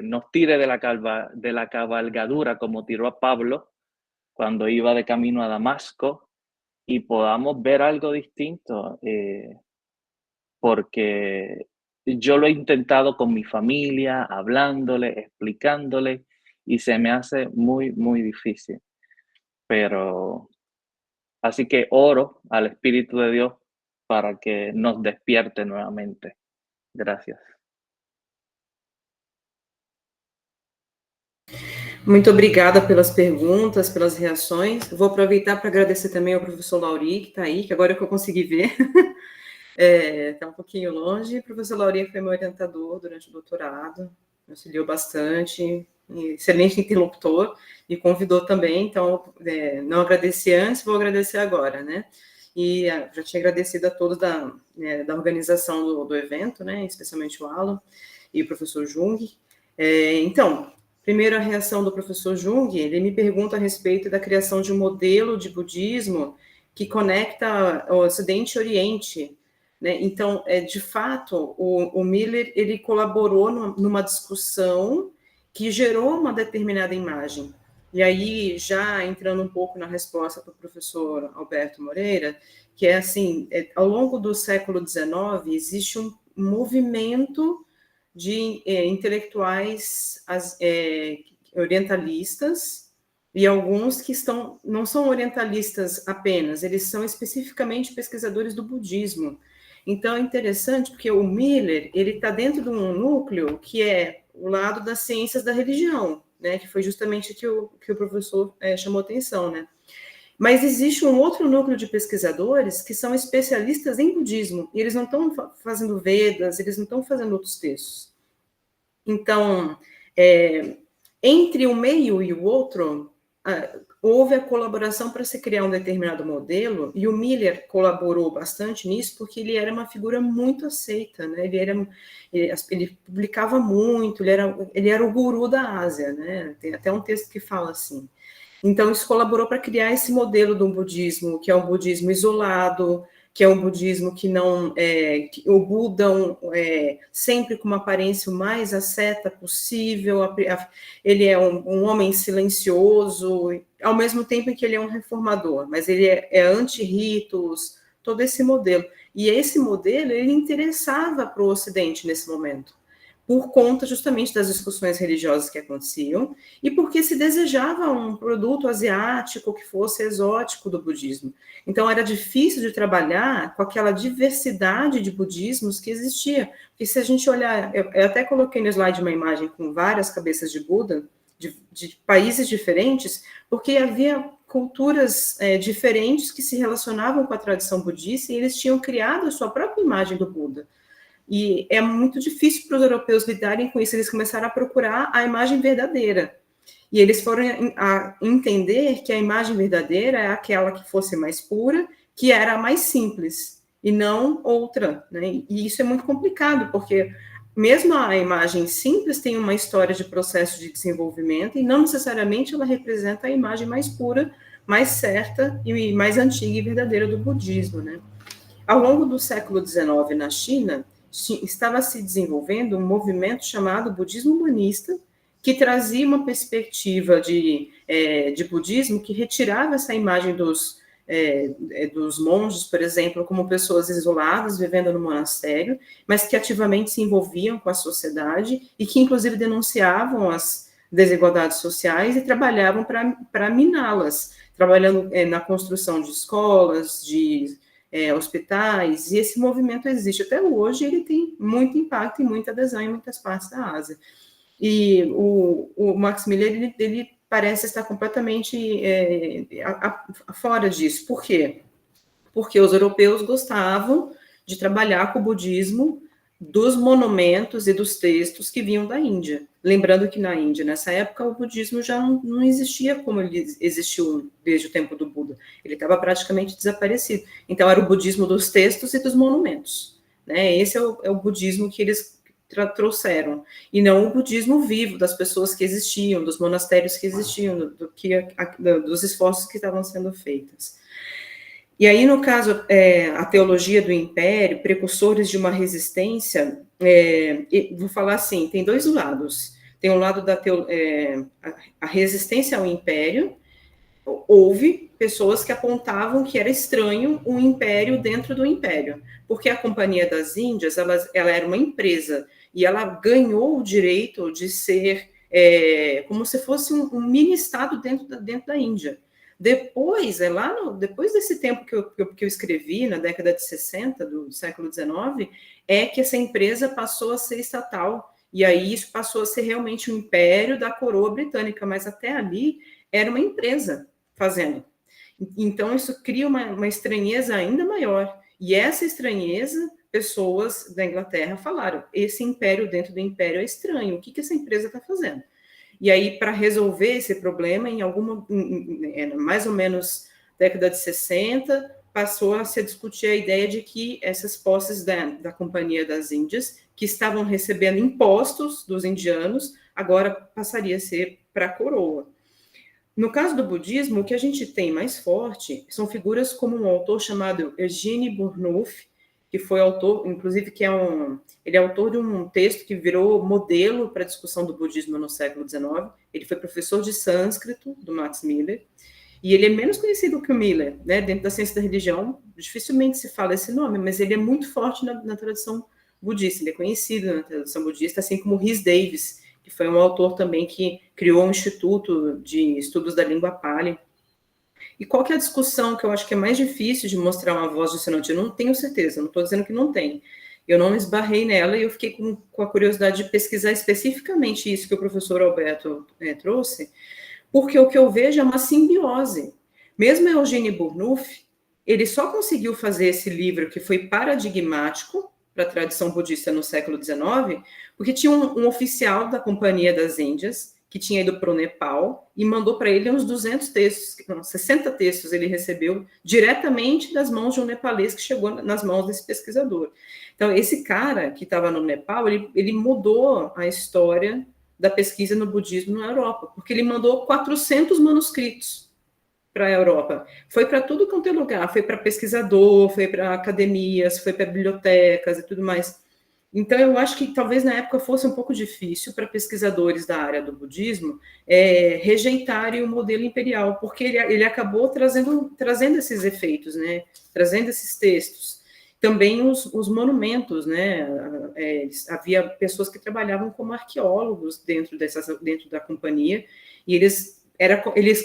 nos tire de la cabalgadura como tiró a Pablo cuando iba de camino a Damasco y podamos ver algo distinto, porque yo lo he intentado con mi familia, hablándole, explicándole, y se me hace muy, muy difícil. Pero así que oro al Espíritu de Dios para que nos despierte nuevamente. Gracias. Muito obrigada pelas perguntas, pelas reações. Eu vou aproveitar para agradecer também ao professor Lauri, que está aí, que agora é que eu consegui ver. Está um pouquinho longe. O professor Laurinha foi meu orientador durante o doutorado, me auxiliou bastante, excelente interlocutor, me convidou também, então, não agradeci antes, vou agradecer agora, né? E já tinha agradecido a todos da organização do evento, né? Especialmente o Alan e o professor Jung. Então, primeiro a reação do professor Jung, ele me pergunta a respeito da criação de um modelo de budismo que conecta o Ocidente e o Oriente, né? Então, de fato, o Miller, ele colaborou numa discussão que gerou uma determinada imagem. E aí, já entrando um pouco na resposta do professor Alberto Moreira, que é assim, ao longo do século XIX, existe um movimento de intelectuais orientalistas, e alguns que não são orientalistas apenas, eles são especificamente pesquisadores do budismo. Então, é interessante, porque o Miller, ele está dentro de um núcleo que é o lado das ciências da religião, né, que foi justamente que o professor chamou atenção, né? Mas existe um outro núcleo de pesquisadores que são especialistas em budismo, e eles não estão fazendo Vedas, eles não estão fazendo outros textos. Então, entre um meio e o outro, houve a colaboração para se criar um determinado modelo, e o Miller colaborou bastante nisso, porque ele era uma figura muito aceita, né? Ele publicava muito, ele era o guru da Ásia, né? Tem até um texto que fala assim. Então, isso colaborou para criar esse modelo do budismo, que é um budismo isolado, que é um budismo que não... o Buda sempre com uma aparência o mais asceta possível, ele é um homem silencioso, ao mesmo tempo em que ele é um reformador, mas ele é anti-ritos, todo esse modelo. E esse modelo, ele interessava para o Ocidente nesse momento, por conta justamente das discussões religiosas que aconteciam, e porque se desejava um produto asiático que fosse exótico do budismo. Então, era difícil de trabalhar com aquela diversidade de budismos que existia. Porque se a gente olhar, eu até coloquei no slide uma imagem com várias cabeças de Buda, de países diferentes, porque havia culturas diferentes que se relacionavam com a tradição budista, e eles tinham criado a sua própria imagem do Buda. E é muito difícil para os europeus lidarem com isso, eles começaram a procurar a imagem verdadeira. E eles foram a entender que a imagem verdadeira é aquela que fosse mais pura, que era a mais simples, e não outra, né? E isso é muito complicado, porque mesmo a imagem simples tem uma história de processo de desenvolvimento, e não necessariamente ela representa a imagem mais pura, mais certa e mais antiga e verdadeira do budismo, né? Ao longo do século XIX, na China, estava se desenvolvendo um movimento chamado budismo humanista, que trazia uma perspectiva de budismo que retirava essa imagem dos monges, por exemplo, como pessoas isoladas, vivendo no monastério, mas que ativamente se envolviam com a sociedade e que, inclusive, denunciavam as desigualdades sociais e trabalhavam para miná-las, trabalhando na construção de escolas, de hospitais, e esse movimento existe até hoje, ele tem muito impacto e muita adesão em muitas partes da Ásia. E o Max Miller, ele parece estar completamente fora disso. Por quê? Porque os europeus gostavam de trabalhar com o budismo dos monumentos e dos textos que vinham da Índia. Lembrando que na Índia, nessa época, o budismo já não existia como ele existiu desde o tempo do Buda. Ele estava praticamente desaparecido. Então, era o budismo dos textos e dos monumentos, né? Esse é o budismo que eles trouxeram, e não o budismo vivo das pessoas que existiam, dos monastérios que existiam, dos esforços que estavam sendo feitos. E aí, no caso, a teologia do império, precursores de uma resistência, vou falar assim, tem dois lados. Tem um lado da a resistência ao império. Houve pessoas que apontavam que era estranho um império dentro do império, porque a Companhia das Índias, ela era uma empresa, e ela ganhou o direito de ser como se fosse um mini-estado dentro da Índia. Depois, depois desse tempo que eu escrevi, na década de 60 do século XIX, que essa empresa passou a ser estatal, e aí isso passou a ser realmente um império da coroa britânica, mas até ali era uma empresa fazendo. Então, isso cria uma estranheza ainda maior. E essa estranheza, pessoas da Inglaterra falaram, esse império dentro do império é estranho, o que essa empresa está fazendo? E aí, para resolver esse problema, mais ou menos década de 60, passou a se discutir a ideia de que essas posses da Companhia das Índias, que estavam recebendo impostos dos indianos, agora passaria a ser para a coroa. No caso do budismo, o que a gente tem mais forte são figuras como um autor chamado Eugene Burnouf, que foi autor, inclusive, ele é autor de um texto que virou modelo para a discussão do budismo no século XIX. Ele foi professor de sânscrito do Max Miller, e ele é menos conhecido que o Miller, né? Dentro da ciência da religião, dificilmente se fala esse nome, mas ele é muito forte na tradição budista, ele é conhecido na tradição budista, assim como Rhys Davis, que foi um autor também que criou um instituto de estudos da língua Pali. E qual que é a discussão que eu acho que é mais difícil de mostrar uma voz dissonante? Eu não tenho certeza, não estou dizendo que não tem. Eu não esbarrei nela e eu fiquei com a curiosidade de pesquisar especificamente isso que o professor Alberto trouxe, porque o que eu vejo é uma simbiose. Mesmo Eugene Burnouf, ele só conseguiu fazer esse livro que foi paradigmático para a tradição budista no século XIX, porque tinha um oficial da Companhia das Índias, que tinha ido para o Nepal, e mandou para ele uns 200 textos, 60 textos ele recebeu diretamente das mãos de um nepalês que chegou nas mãos desse pesquisador. Então, esse cara que estava no Nepal, ele mudou a história da pesquisa no budismo na Europa, porque ele mandou 400 manuscritos para a Europa. Foi para tudo quanto é lugar, foi para pesquisador, foi para academias, foi para bibliotecas e tudo mais. Então, eu acho que talvez na época fosse um pouco difícil para pesquisadores da área do budismo rejeitarem o modelo imperial, porque ele acabou trazendo esses efeitos, né? Trazendo esses textos. Também os monumentos, né? Havia pessoas que trabalhavam como arqueólogos dentro da companhia, e eles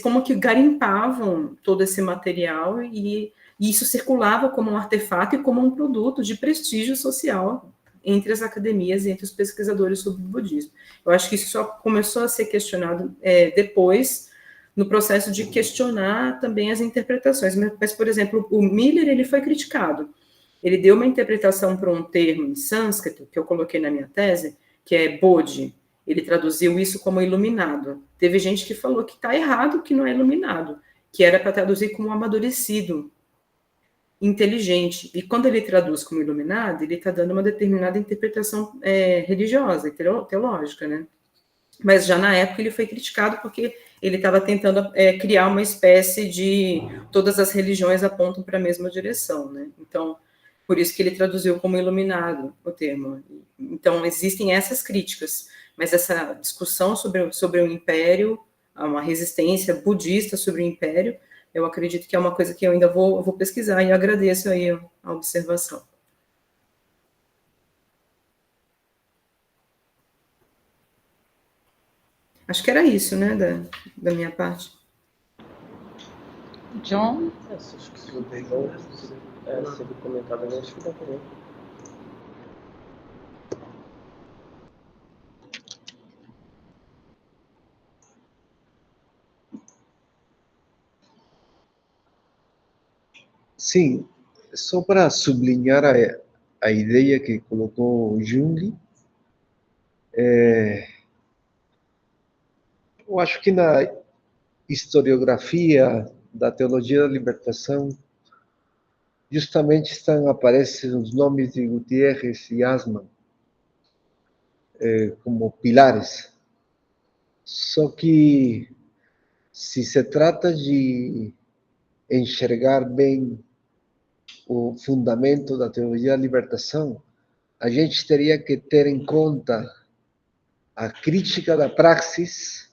como que garimpavam todo esse material, e isso circulava como um artefato e como um produto de prestígio social entre as academias e entre os pesquisadores sobre o budismo. Eu acho que isso só começou a ser questionado depois, no processo de questionar também as interpretações. Mas, por exemplo, o Miller, ele foi criticado. Ele deu uma interpretação para um termo em sânscrito, que eu coloquei na minha tese, que é bodhi. Ele traduziu isso como iluminado. Teve gente que falou que está errado, que não é iluminado, que era para traduzir como amadurecido, inteligente. E quando ele traduz como iluminado, ele está dando uma determinada interpretação religiosa e teológica, né? Mas já na época ele foi criticado porque ele estava tentando criar uma espécie de... Todas as religiões apontam para a mesma direção, né? Então, por isso que ele traduziu como iluminado o termo. Então, existem essas críticas, mas essa discussão sobre o império, uma resistência budista sobre o império, eu acredito que é uma coisa que eu ainda vou pesquisar, e agradeço aí a observação. Acho que era isso, né, da minha parte. John? Acho que se você comentar, acho que dá para ver. Sim, só para sublinhar a ideia que colocou Jung, eu acho que na historiografia da teologia da libertação, justamente aparecem os nomes de Gutierrez e Asman como pilares. Só que, se se trata de enxergar bem o fundamento da teologia da libertação, a gente teria que ter em conta a crítica da praxis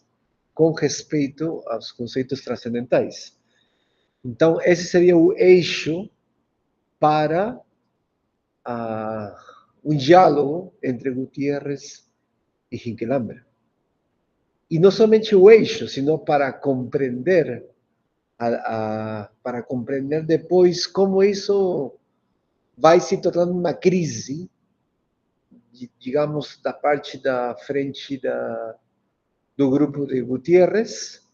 com respeito aos conceitos transcendentais. Então, esse seria o eixo para um diálogo entre Gutierrez e Hinkelhammer. E não somente o eixo, sino para compreender depois como isso vai se tornando uma crise, digamos, da parte da frente do grupo de Gutierrez,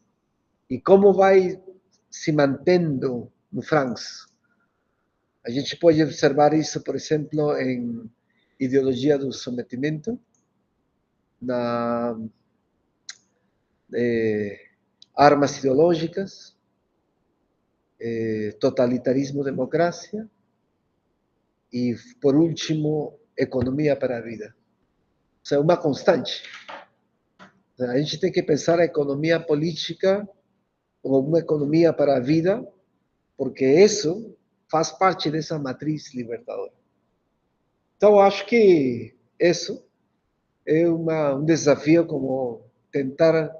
e como vai se mantendo no France. A gente pode observar isso, por exemplo, em ideologia do sometimento, na armas ideológicas, totalitarismo, democracia e, por último, economia para a vida. Ou seja, uma constante. A gente tem que pensar a economia política como uma economia para a vida, porque isso faz parte dessa matriz libertadora. Então, acho que isso é um desafio, como tentar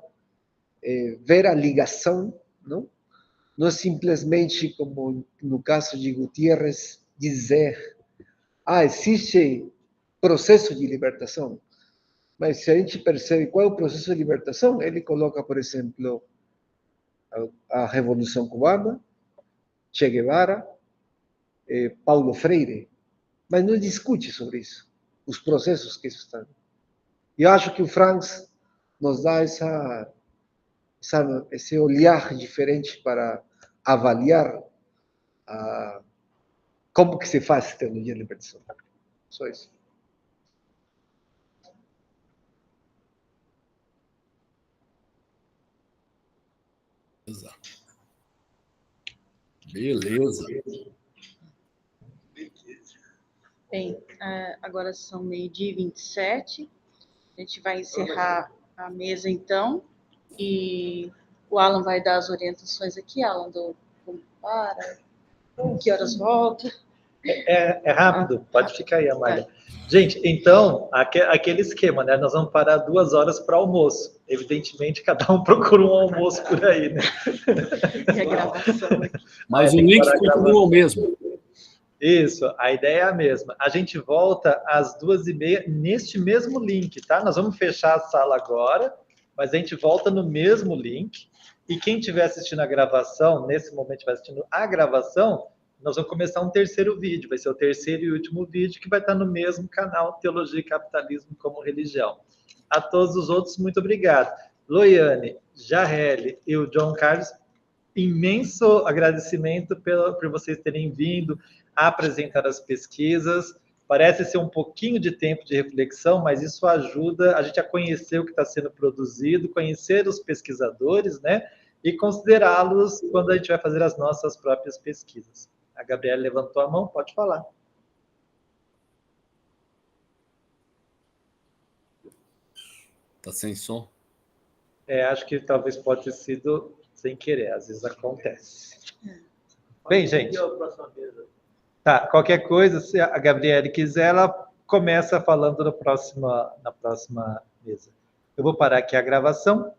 ver a ligação, não? Não é simplesmente, como no caso de Gutiérrez, dizer existe processo de libertação. Mas se a gente percebe qual é o processo de libertação, ele coloca, por exemplo, a Revolução Cubana, Che Guevara, Paulo Freire, mas não discute sobre isso, os processos que estão. E eu acho que o Franz nos dá esse olhar diferente para avaliar como que se faz teologia de libertação. Só isso. Beleza. Bem, agora são 12h27. A gente vai encerrar a mesa, então. E o Alan vai dar as orientações aqui, Alan, do como para, que horas volta. É rápido, pode ficar aí, Amália. Gente, então, aquele esquema, né? Nós vamos parar 2 horas para almoço. Evidentemente, cada um procura um almoço por aí, né? E a gravação aqui. Mas o link continua o mesmo. Isso, a ideia é a mesma. A gente volta às 2h30 neste mesmo link, tá? Nós vamos fechar a sala agora, mas a gente volta no mesmo link. E quem estiver assistindo a gravação, nesse momento estiver assistindo a gravação, nós vamos começar um terceiro vídeo. Vai ser o terceiro e último vídeo, que vai estar no mesmo canal, Teologia e Capitalismo como Religião. A todos os outros, muito obrigado. Loiane, Jarrelli e o John Carlos, imenso agradecimento por vocês terem vindo a apresentar as pesquisas. Parece ser um pouquinho de tempo de reflexão, mas isso ajuda a gente a conhecer o que está sendo produzido, conhecer os pesquisadores, né? E considerá-los quando a gente vai fazer as nossas próprias pesquisas. A Gabriela levantou a mão, pode falar. Está sem som? Acho que talvez pode ter sido sem querer, às vezes acontece. Bem, gente. Tá, qualquer coisa, se a Gabriele quiser, ela começa falando na próxima mesa. Eu vou parar aqui a gravação.